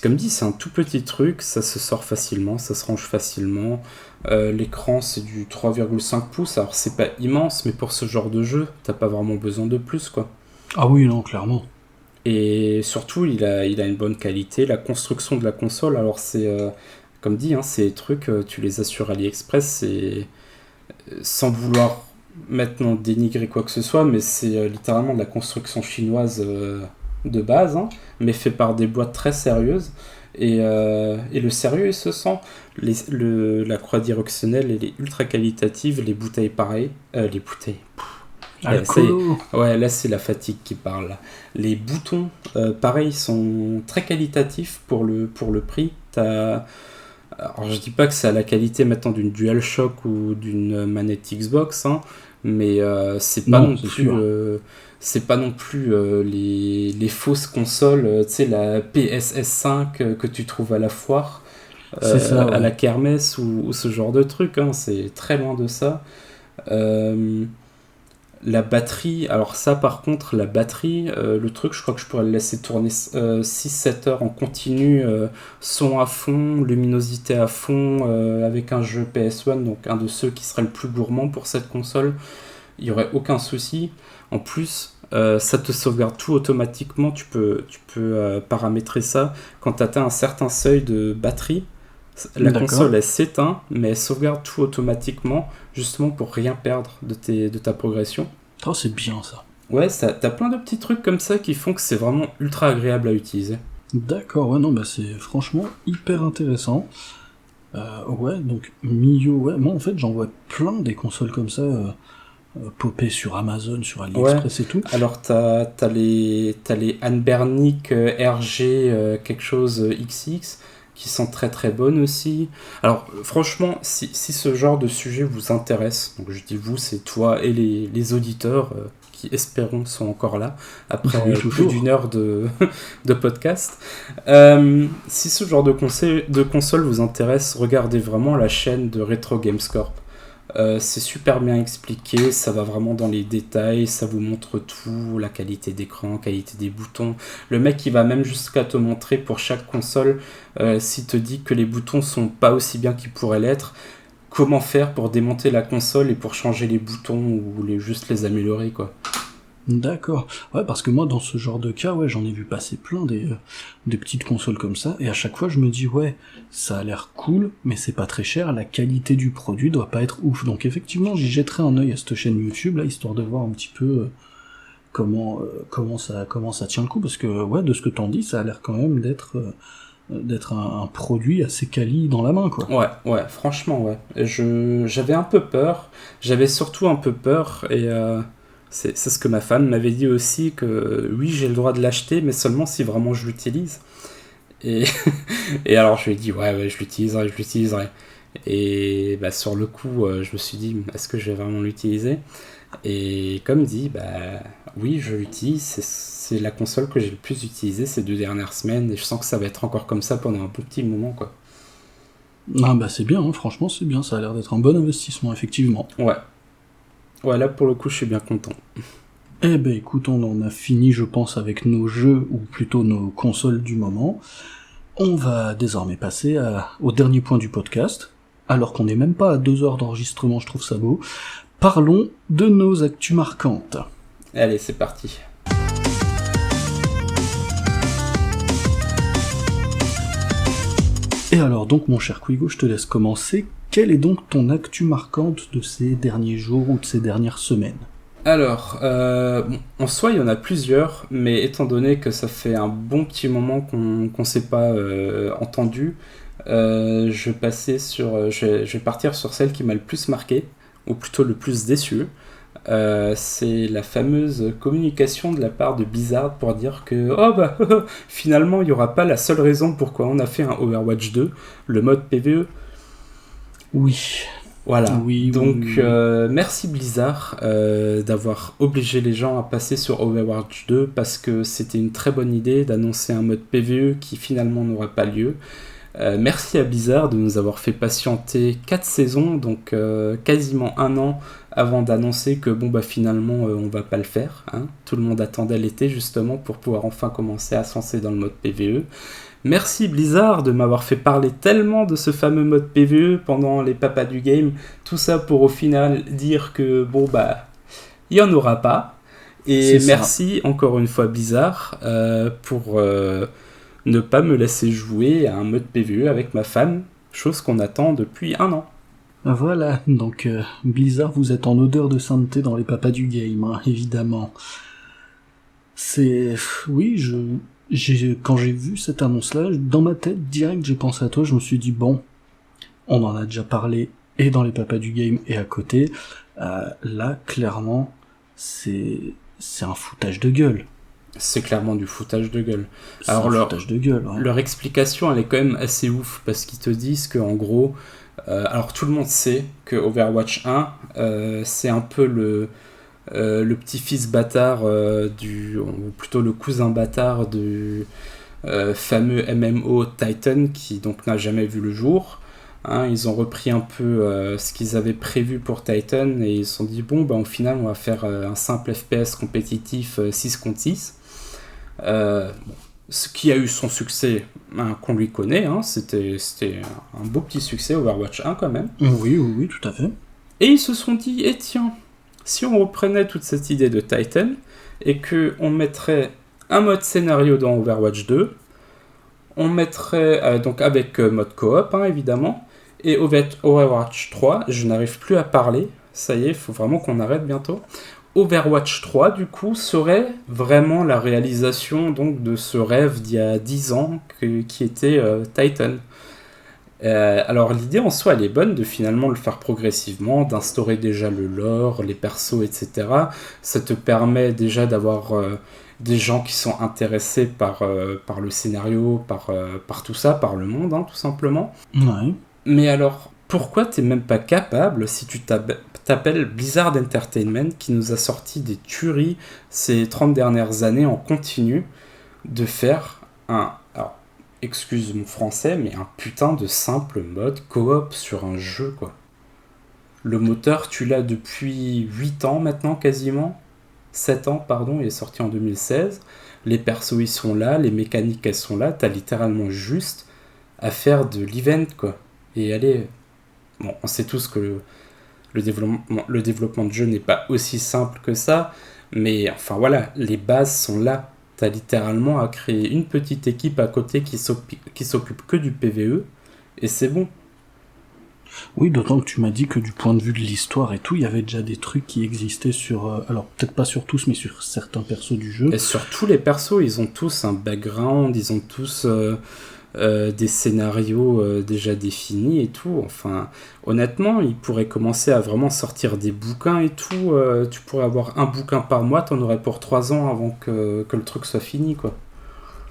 comme dit, c'est un tout petit truc, ça se sort facilement, ça se range facilement. L'écran c'est du 3,5 pouces, alors c'est pas immense, mais pour ce genre de jeu, t'as pas vraiment besoin de plus, quoi. Ah oui, non, clairement. Et surtout, il a une bonne qualité. La construction de la console, alors c'est, comme dit, hein, ces trucs, tu les as sur AliExpress, c'est sans vouloir maintenant dénigrer quoi que ce soit, mais c'est littéralement de la construction chinoise de base, hein, mais fait par des boîtes très sérieuses. Et le sérieux, il se sent. La croix directionnelle, elle est ultra qualitative. Les bouteilles, pareil. Les bouteilles. Ouais, là, c'est la fatigue qui parle. Là. Les boutons, pareil, sont très qualitatifs pour le prix. Alors, je dis pas que c'est à la qualité maintenant d'une DualShock ou d'une manette Xbox, hein, mais c'est pas non plus les fausses consoles, tu sais, la PSS5 que tu trouves à la foire, ça, ouais. à la kermesse ou ce genre de truc, hein, c'est très loin de ça. La batterie, alors ça par contre, la batterie, le truc, je crois que je pourrais le laisser tourner 6-7 heures en continu, son à fond, luminosité à fond, avec un jeu PS1, donc un de ceux qui serait le plus gourmand pour cette console, il n'y aurait aucun souci. En plus, ça te sauvegarde tout automatiquement, tu peux paramétrer ça. Quand tu atteins un certain seuil de batterie, la console elle s'éteint, mais elle sauvegarde tout automatiquement, justement pour rien perdre de ta progression. Oh, c'est bien ça. Ouais, t'as plein de petits trucs comme ça qui font que c'est vraiment ultra agréable à utiliser. D'accord, ouais, non, bah c'est franchement hyper intéressant. Ouais, donc Mio, ouais, moi en fait j'en vois plein des consoles comme ça popper sur Amazon, sur AliExpress et tout. Alors t'as les Anbernic RG quelque chose XX qui sont très très bonnes aussi. Alors franchement, si ce genre de sujet vous intéresse, donc je dis vous, c'est toi et les auditeurs qui espérons sont encore là après plus d'une heure de podcast. Si ce genre de console vous intéresse, regardez vraiment la chaîne de Retro Games Corp. C'est super bien expliqué, ça va vraiment dans les détails, ça vous montre tout, la qualité d'écran, qualité des boutons. Le mec il va même jusqu'à te montrer pour chaque console, s'il te dit que les boutons sont pas aussi bien qu'ils pourraient l'être, comment faire pour démonter la console et pour changer les boutons ou juste les améliorer, quoi. D'accord. Ouais, parce que moi, dans ce genre de cas, ouais, j'en ai vu passer plein des petites consoles comme ça, et à chaque fois, je me dis, ouais, ça a l'air cool, mais c'est pas très cher, la qualité du produit doit pas être ouf. Donc effectivement, j'y jetterai un œil à cette chaîne YouTube, là, histoire de voir un petit peu comment ça tient le coup, parce que, ouais, de ce que t'en dis, ça a l'air quand même d'être un produit assez quali dans la main, quoi. Ouais, franchement, ouais. J'avais un peu peur, j'avais surtout un peu peur, et... C'est ce que ma femme m'avait dit aussi, que oui, j'ai le droit de l'acheter, mais seulement si vraiment je l'utilise. Et, et alors je lui ai dit, ouais, je l'utiliserai. Et bah, sur le coup, je me suis dit, est-ce que je vais vraiment l'utiliser ? Et comme dit, bah oui, je l'utilise. C'est la console que j'ai le plus utilisée ces 2 dernières semaines, et je sens que ça va être encore comme ça pendant un bon petit moment, quoi. Ah bah c'est bien, hein, franchement c'est bien, ça a l'air d'être un bon investissement, effectivement. Ouais, là pour le coup je suis bien content. Eh ben écoute, on en a fini je pense avec nos jeux, ou plutôt nos consoles du moment. On va désormais passer au dernier point du podcast, alors qu'on n'est même pas à 2 heures d'enregistrement, je trouve ça beau. Parlons de nos actus marquantes. Allez, c'est parti. Et alors donc mon cher Quigo, je te laisse commencer. Quelle est donc ton actu marquante de ces derniers jours ou de ces dernières semaines ? Alors, en soi, il y en a plusieurs, mais étant donné que ça fait un bon petit moment qu'on s'est pas entendu, je vais partir sur celle qui m'a le plus marqué, ou plutôt le plus déçu. C'est la fameuse communication de la part de Blizzard pour dire que finalement, il n'y aura pas la seule raison pourquoi on a fait un Overwatch 2, le mode PvE. Oui. Voilà. Oui, Donc, oui, oui. merci Blizzard d'avoir obligé les gens à passer sur Overwatch 2 parce que c'était une très bonne idée d'annoncer un mode PvE qui finalement n'aurait pas lieu. Merci à Blizzard de nous avoir fait patienter 4 saisons, donc quasiment un an avant d'annoncer que bon bah finalement on va pas le faire. Hein. Tout le monde attendait l'été justement pour pouvoir enfin commencer à se lancer dans le mode PvE. Merci Blizzard de m'avoir fait parler tellement de ce fameux mode PvE pendant les papas du game. Tout ça pour au final dire que bon bah il y en aura pas. Et C'est ça. merci encore une fois Blizzard pour ne pas me laisser jouer à un mode PvE avec ma femme, chose qu'on attend depuis un an. Voilà, donc Blizzard, vous êtes en odeur de sainteté dans les papas du game, hein, évidemment. C'est... Oui, quand j'ai vu cette annonce-là, dans ma tête, direct, j'ai pensé à toi, je me suis dit, bon, on en a déjà parlé, et dans les papas du game, et à côté, là, clairement, c'est un foutage de gueule. C'est clairement du foutage de gueule. C'est Alors un foutage de gueule, ouais. leur explication, elle est quand même assez ouf, parce qu'ils te disent qu'en gros, alors tout le monde sait que Overwatch 1, c'est un peu le petit-fils bâtard ou plutôt le cousin bâtard du fameux MMO Titan qui donc n'a jamais vu le jour. Hein, ils ont repris un peu ce qu'ils avaient prévu pour Titan et ils se sont dit bon bah au final on va faire un simple FPS compétitif 6 contre 6. Bon, ce qui a eu son succès hein, qu'on lui connaît, hein, c'était un beau petit succès Overwatch 1 quand même. Oui, oui, oui, tout à fait. Et ils se sont dit, eh tiens, si on reprenait toute cette idée de Titan et qu'on mettrait un mode scénario dans Overwatch 2, on mettrait donc avec mode coop hein, évidemment, et Overwatch 3, je n'arrive plus à parler, ça y est, il faut vraiment qu'on arrête bientôt. Overwatch 3 du coup serait vraiment la réalisation donc de ce rêve d'il y a 10 ans qui était Titan. Alors l'idée en soi elle est bonne de finalement le faire progressivement, d'instaurer déjà le lore, les persos, etc. Ça te permet déjà d'avoir des gens qui sont intéressés par le scénario, par tout ça, par le monde, hein, tout simplement. Ouais. Mais alors, pourquoi t'es même pas capable, si tu t'appelles Blizzard Entertainment, qui nous a sorti des tueries ces 30 dernières années en continu, de faire un... Alors, excuse mon français, mais un putain de simple mode coop sur un jeu, quoi. Le moteur, tu l'as depuis 8 ans maintenant, quasiment. 7 ans, pardon, il est sorti en 2016. Les persos, ils sont là, les mécaniques, elles sont là. T'as littéralement juste à faire de l'event, quoi. Et allez... Bon, on sait tous que le développement de jeu n'est pas aussi simple que ça, mais enfin voilà, les bases sont là. T'as littéralement à créer une petite équipe à côté qui s'occupe que du PvE, et c'est bon. Oui, d'autant que tu m'as dit que du point de vue de l'histoire et tout, il y avait déjà des trucs qui existaient sur... alors, peut-être pas sur tous, mais sur certains persos du jeu. Et sur tous les persos, ils ont tous un background, ils ont tous des scénarios déjà définis et tout. Enfin, honnêtement, ils pourraient commencer à vraiment sortir des bouquins et tout. Tu pourrais avoir un bouquin par mois, t'en aurais pour 3 ans avant que le truc soit fini, quoi.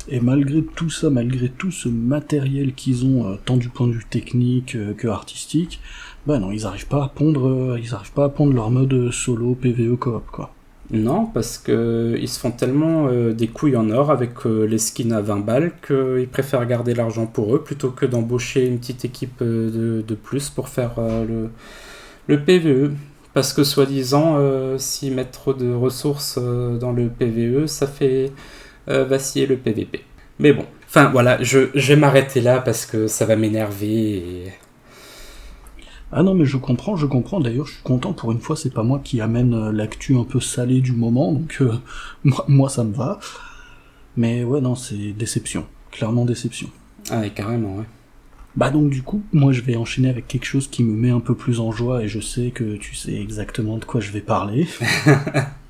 Et malgré tout ça, malgré tout ce matériel qu'ils ont, tant du point de vue technique que artistique, bah non, ils arrivent pas à pondre leur mode solo PvE coop, quoi. Non, parce que ils se font tellement des couilles en or avec les skins à 20 balles qu'ils préfèrent garder l'argent pour eux plutôt que d'embaucher une petite équipe de plus pour faire le PvE. Parce que soi-disant, s'ils mettent trop de ressources dans le PvE, ça fait vaciller le PvP. Mais bon, enfin voilà, je vais m'arrêter là parce que ça va m'énerver et... Ah non, mais je comprends, d'ailleurs je suis content, pour une fois c'est pas moi qui amène l'actu un peu salée du moment, donc moi ça me va. Mais ouais, non, c'est déception, clairement déception. Ah ouais, carrément, ouais. Bah donc du coup, moi je vais enchaîner avec quelque chose qui me met un peu plus en joie, et je sais que tu sais exactement de quoi je vais parler.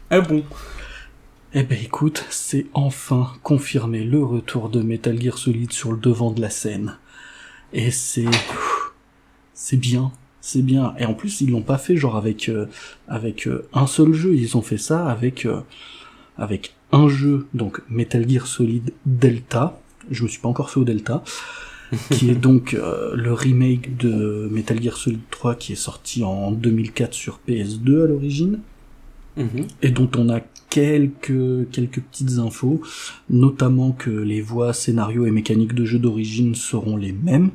Ah bon? Eh ben écoute, c'est enfin confirmé le retour de Metal Gear Solid sur le devant de la scène. Et c'est bien, c'est bien. Et en plus, ils l'ont pas fait genre avec un seul jeu, ils ont fait ça avec un jeu, donc Metal Gear Solid Delta. Je me suis pas encore fait au Delta. qui est donc le remake de Metal Gear Solid 3 qui est sorti en 2004 sur PS2 à l'origine, et dont on a quelques petites infos, notamment que les voix, scénarios et mécaniques de jeu d'origine seront les mêmes,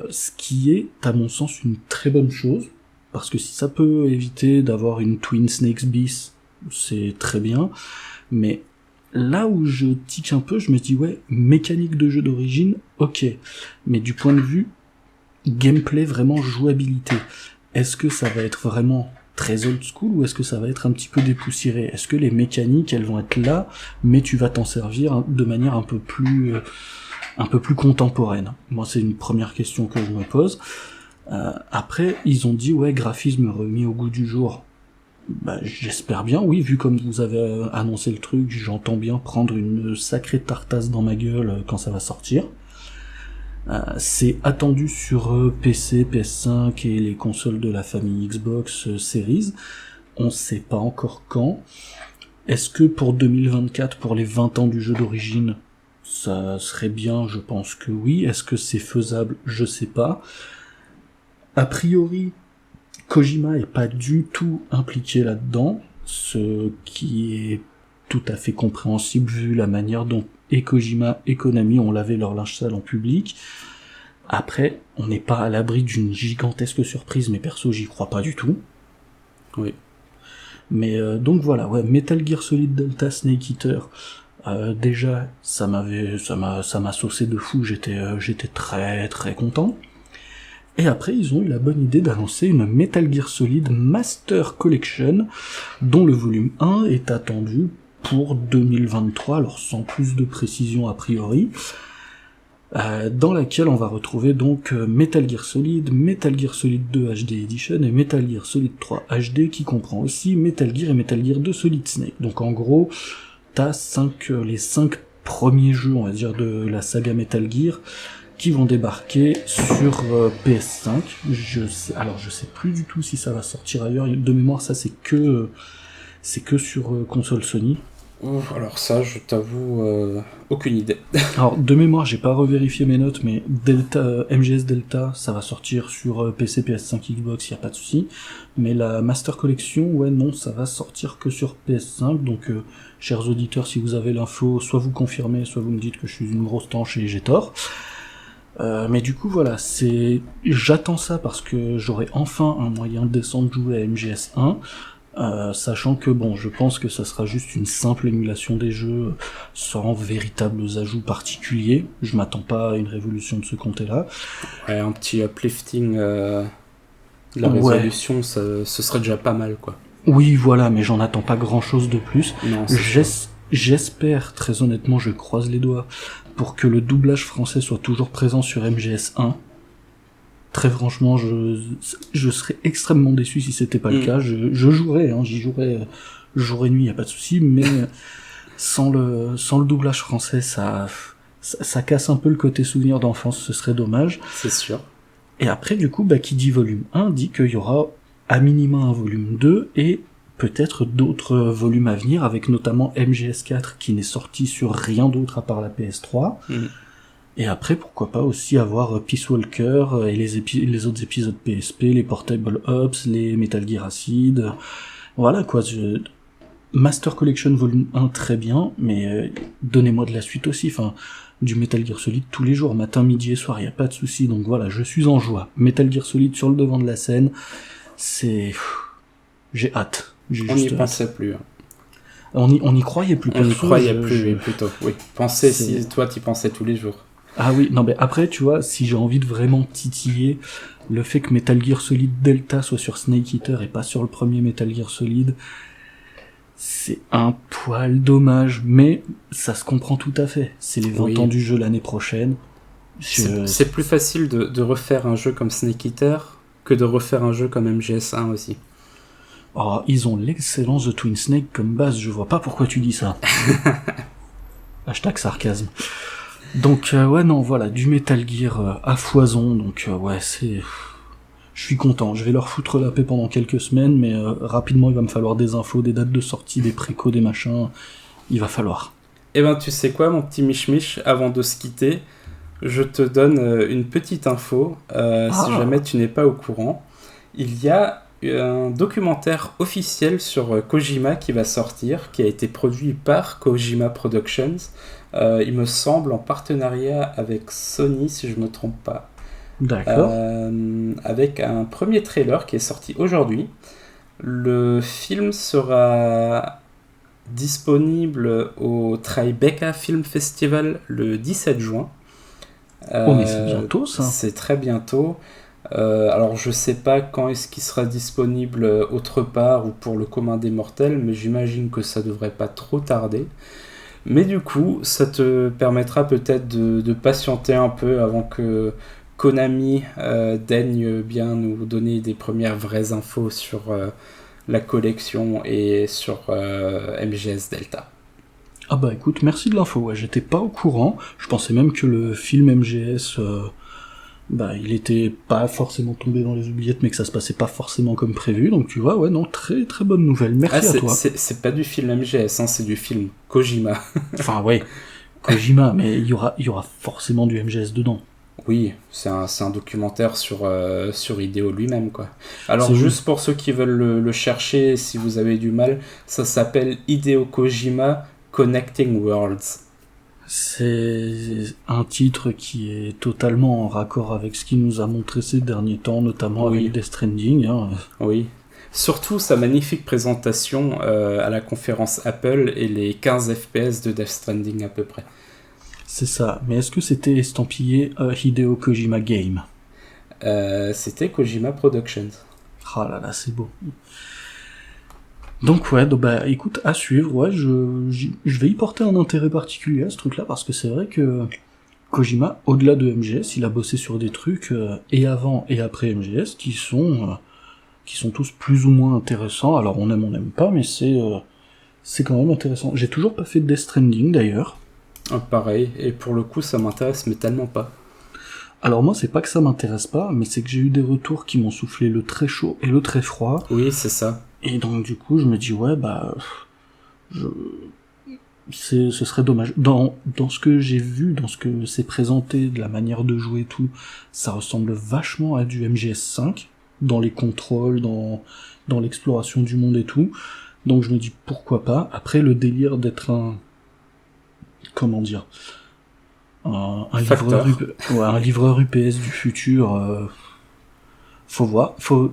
ce qui est, à mon sens, une très bonne chose, parce que si ça peut éviter d'avoir une Twin Snakes bis, c'est très bien, mais là où je tique un peu, je me dis ouais, mécanique de jeu d'origine, ok, mais du point de vue gameplay, vraiment jouabilité, est-ce que ça va être vraiment très old school ou est-ce que ça va être un petit peu dépoussiéré? Est-ce que les mécaniques, elles vont être là, mais tu vas t'en servir de manière un peu plus contemporaine? Moi, c'est une première question que je me pose. Après, ils ont dit ouais, graphisme remis au goût du jour. Bah, j'espère bien, oui, vu comme vous avez annoncé le truc, j'entends bien prendre une sacrée tartasse dans ma gueule quand ça va sortir. C'est attendu sur PC, PS5 et les consoles de la famille Xbox Series. On sait pas encore quand. Est-ce que pour 2024, pour les 20 ans du jeu d'origine, ça serait bien? Je pense que oui. Est-ce que c'est faisable? Je sais pas. A priori, Kojima est pas du tout impliqué là-dedans, ce qui est tout à fait compréhensible vu la manière dont et Kojima et Konami ont lavé leur linge sale en public. Après, on n'est pas à l'abri d'une gigantesque surprise, mais perso, j'y crois pas du tout. Oui. Mais donc voilà, ouais, Metal Gear Solid Delta Snake Eater. Déjà, ça m'a saucé de fou. J'étais très très content. Et après, ils ont eu la bonne idée d'annoncer une Metal Gear Solid Master Collection, dont le volume 1 est attendu pour 2023, alors sans plus de précision a priori, dans laquelle on va retrouver donc Metal Gear Solid 2 HD Edition et Metal Gear Solid 3 HD, qui comprend aussi Metal Gear et Metal Gear 2 Solid Snake. Donc en gros, t'as les 5 premiers jeux, on va dire, de la saga Metal Gear, qui vont débarquer sur PS5. Je sais plus du tout si ça va sortir ailleurs. De mémoire, ça c'est que sur console Sony. Alors ça, je t'avoue, aucune idée. Alors de mémoire, j'ai pas revérifié mes notes, mais MGS Delta, ça va sortir sur PC, PS5, Xbox, y a pas de souci. Mais la Master Collection, ouais non, ça va sortir que sur PS5. Donc, chers auditeurs, si vous avez l'info, soit vous confirmez, soit vous me dites que je suis une grosse tanche et j'ai tort. Mais du coup voilà, j'attends ça parce que j'aurai enfin un moyen décent de jouer à MGS 1, sachant que bon, je pense que ça sera juste une simple émulation des jeux sans véritables ajouts particuliers. Je m'attends pas à une révolution de ce côté-là. Ouais, un petit uplifting de la résolution, ce serait déjà pas mal, quoi. Oui, voilà, mais j'en attends pas grand-chose de plus. Non, j'espère, très honnêtement, je croise les doigts, pour que le doublage français soit toujours présent sur MGS 1. Très franchement, je serais extrêmement déçu si c'était pas le cas. Je jouerais, j'y jouerais jour et nuit, y a pas de souci, mais sans le doublage français, ça casse un peu le côté souvenir d'enfance, ce serait dommage. C'est sûr. Et après, du coup, qui dit volume 1 dit qu'il y aura à minima un volume 2 et peut-être d'autres volumes à venir, avec notamment MGS4 qui n'est sorti sur rien d'autre à part la PS3. Et après, pourquoi pas aussi avoir Peace Walker et les autres épisodes PSP, les Portable Ops, les Metal Gear Acid. Voilà quoi. Master Collection volume 1, très bien, mais donnez-moi de la suite aussi. Enfin, du Metal Gear Solid tous les jours, matin, midi et soir, y a pas de souci. Donc voilà, je suis en joie. Metal Gear Solid sur le devant de la scène, j'ai hâte. On n'y pensait plus. On y croyait plus. On n'y croyait plus, plutôt. Oui. Pensez si toi t'y pensais tous les jours. Ah oui, non mais après, tu vois, si j'ai envie de vraiment titiller, le fait que Metal Gear Solid Delta soit sur Snake Eater et pas sur le premier Metal Gear Solid, c'est un poil dommage, mais ça se comprend tout à fait. C'est les 20 ans du jeu l'année prochaine. C'est plus facile de refaire un jeu comme Snake Eater que de refaire un jeu comme MGS1 aussi. Oh, ils ont l'excellence de Twin Snake comme base, je vois pas pourquoi tu dis ça. Hashtag sarcasme. Donc ouais non voilà, du Metal Gear à foison, donc ouais je suis content, je vais leur foutre la paix pendant quelques semaines, mais rapidement il va me falloir des infos, des dates de sortie, des précos, des machins, il va falloir. Eh ben tu sais quoi mon petit Mich avant de se quitter, Je te donne une petite info, si jamais tu n'es pas au courant. Il y a un documentaire officiel sur Kojima qui va sortir, qui a été produit par Kojima Productions, il me semble en partenariat avec Sony, si je ne me trompe pas. D'accord. Avec un premier trailer qui est sorti aujourd'hui. Le film sera disponible au Tribeca Film Festival le 17 juin. Oh, mais c'est bientôt, ça. C'est très bientôt. Alors je sais pas quand est-ce qu'il sera disponible autre part ou pour le commun des mortels, mais j'imagine que ça devrait pas trop tarder. Mais du coup, ça te permettra peut-être de patienter un peu avant que Konami daigne bien nous donner des premières vraies infos sur la collection et sur MGS Delta. Ah bah écoute, merci de l'info, ouais, j'étais pas au courant. Je pensais même que le film MGS, il était pas forcément tombé dans les oubliettes, mais que ça se passait pas forcément comme prévu. Donc tu vois, ouais, non, très très bonne nouvelle. Merci à toi. C'est pas du film MGS, hein, c'est du film Kojima. Enfin ouais, Kojima, mais il y aura forcément du MGS dedans. Oui, c'est un documentaire sur Hideo lui-même, quoi. Alors, juste pour ceux qui veulent le chercher, si vous avez du mal, ça s'appelle Hideo Kojima Connecting Worlds. C'est un titre qui est totalement en raccord avec ce qu'il nous a montré ces derniers temps, notamment avec Death Stranding. Hein. Oui. Surtout sa magnifique présentation à la conférence Apple et les 15 FPS de Death Stranding à peu près. C'est ça, mais est-ce que c'était estampillé Hideo Kojima Game ? C'était Kojima Productions. Ah là là, c'est beau. Donc ouais, écoute, à suivre, ouais, je vais y porter un intérêt particulier à ce truc-là, parce que c'est vrai que Kojima, au-delà de MGS, il a bossé sur des trucs, et avant et après MGS, qui sont tous plus ou moins intéressants. Alors on n'aime pas, mais c'est quand même intéressant. J'ai toujours pas fait de Death Stranding, d'ailleurs. Pareil, et pour le coup ça m'intéresse mais tellement pas. Alors moi c'est pas que ça m'intéresse pas, mais c'est que j'ai eu des retours qui m'ont soufflé le très chaud et le très froid. Oui, c'est ça. Et donc du coup je me dis ouais ce serait dommage. Dans ce que j'ai vu, dans ce que c'est présenté, de la manière de jouer et tout, ça ressemble vachement à du MGS5, dans les contrôles, dans l'exploration du monde et tout. Donc je me dis pourquoi pas. Après le délire d'être un livreur UPS du futur, faut voir, faut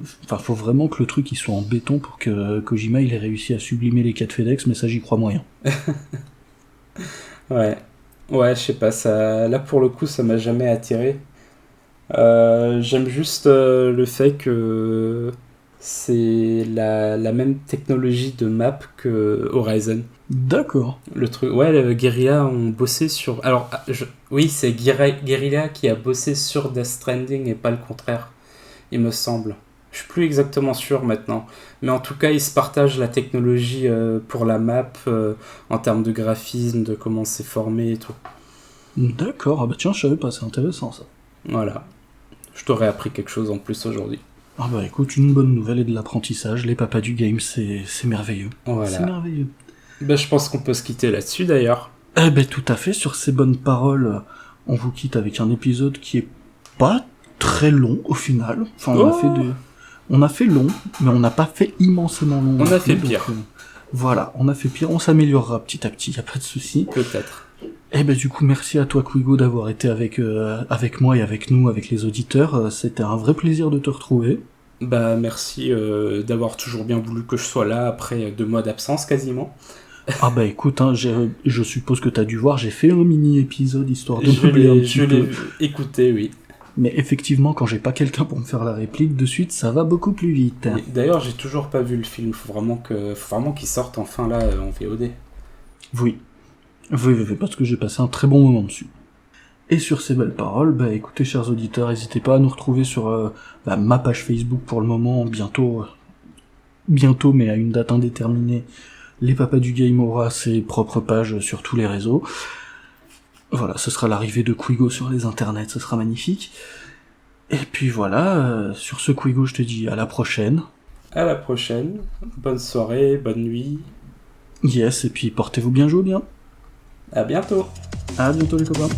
vraiment que le truc il soit en béton pour que Kojima il ait réussi à sublimer les 4 FedEx, mais ça j'y crois moyen. Ouais, je sais pas, ça, là pour le coup ça m'a jamais attiré. J'aime juste le fait que c'est la même technologie de map que Horizon. D'accord. Le truc, ouais, le Guerrilla ont bossé sur. Alors, oui, c'est Guerrilla qui a bossé sur Death Stranding et pas le contraire, il me semble. Je suis plus exactement sûr maintenant, mais en tout cas, ils se partagent la technologie pour la map en termes de graphisme, de comment c'est formé et tout. D'accord. Ah bah tiens, je savais pas, c'est intéressant ça. Voilà. Je t'aurais appris quelque chose en plus aujourd'hui. Ah bah écoute, une bonne nouvelle et de l'apprentissage, les papas du game, c'est merveilleux. Voilà. C'est merveilleux. Bah, je pense qu'on peut se quitter là-dessus d'ailleurs. Eh ben tout à fait, sur ces bonnes paroles, on vous quitte avec un épisode qui est pas très long au final. Enfin, on a fait long, mais on n'a pas fait immensément long. On a fait pire. Voilà, on a fait pire, on s'améliorera petit à petit, y a pas de souci. Peut-être. Eh ben du coup, merci à toi Quigo d'avoir été avec moi et avec nous, avec les auditeurs. C'était un vrai plaisir de te retrouver. Bah merci d'avoir toujours bien voulu que je sois là après 2 mois d'absence quasiment. Ah bah écoute, hein, je suppose que t'as dû voir, j'ai fait un mini-épisode histoire de meubler un petit peu. Je l'ai écouté, oui. Mais effectivement, quand j'ai pas quelqu'un pour me faire la réplique de suite, ça va beaucoup plus vite. Oui, d'ailleurs, j'ai toujours pas vu le film, faut vraiment qu'il sorte enfin là en VOD. Oui, parce que j'ai passé un très bon moment dessus. Et sur ces belles paroles, bah écoutez chers auditeurs, n'hésitez pas à nous retrouver sur ma page Facebook pour le moment, bientôt mais à une date indéterminée. Les Papas du Game aura ses propres pages sur tous les réseaux. Voilà, ce sera l'arrivée de Quigo sur les internets, ce sera magnifique. Et puis voilà, sur ce Quigo, je te dis à la prochaine. À la prochaine, bonne soirée, bonne nuit. Yes, et puis portez-vous bien, jouez bien. À bientôt. À bientôt les copains.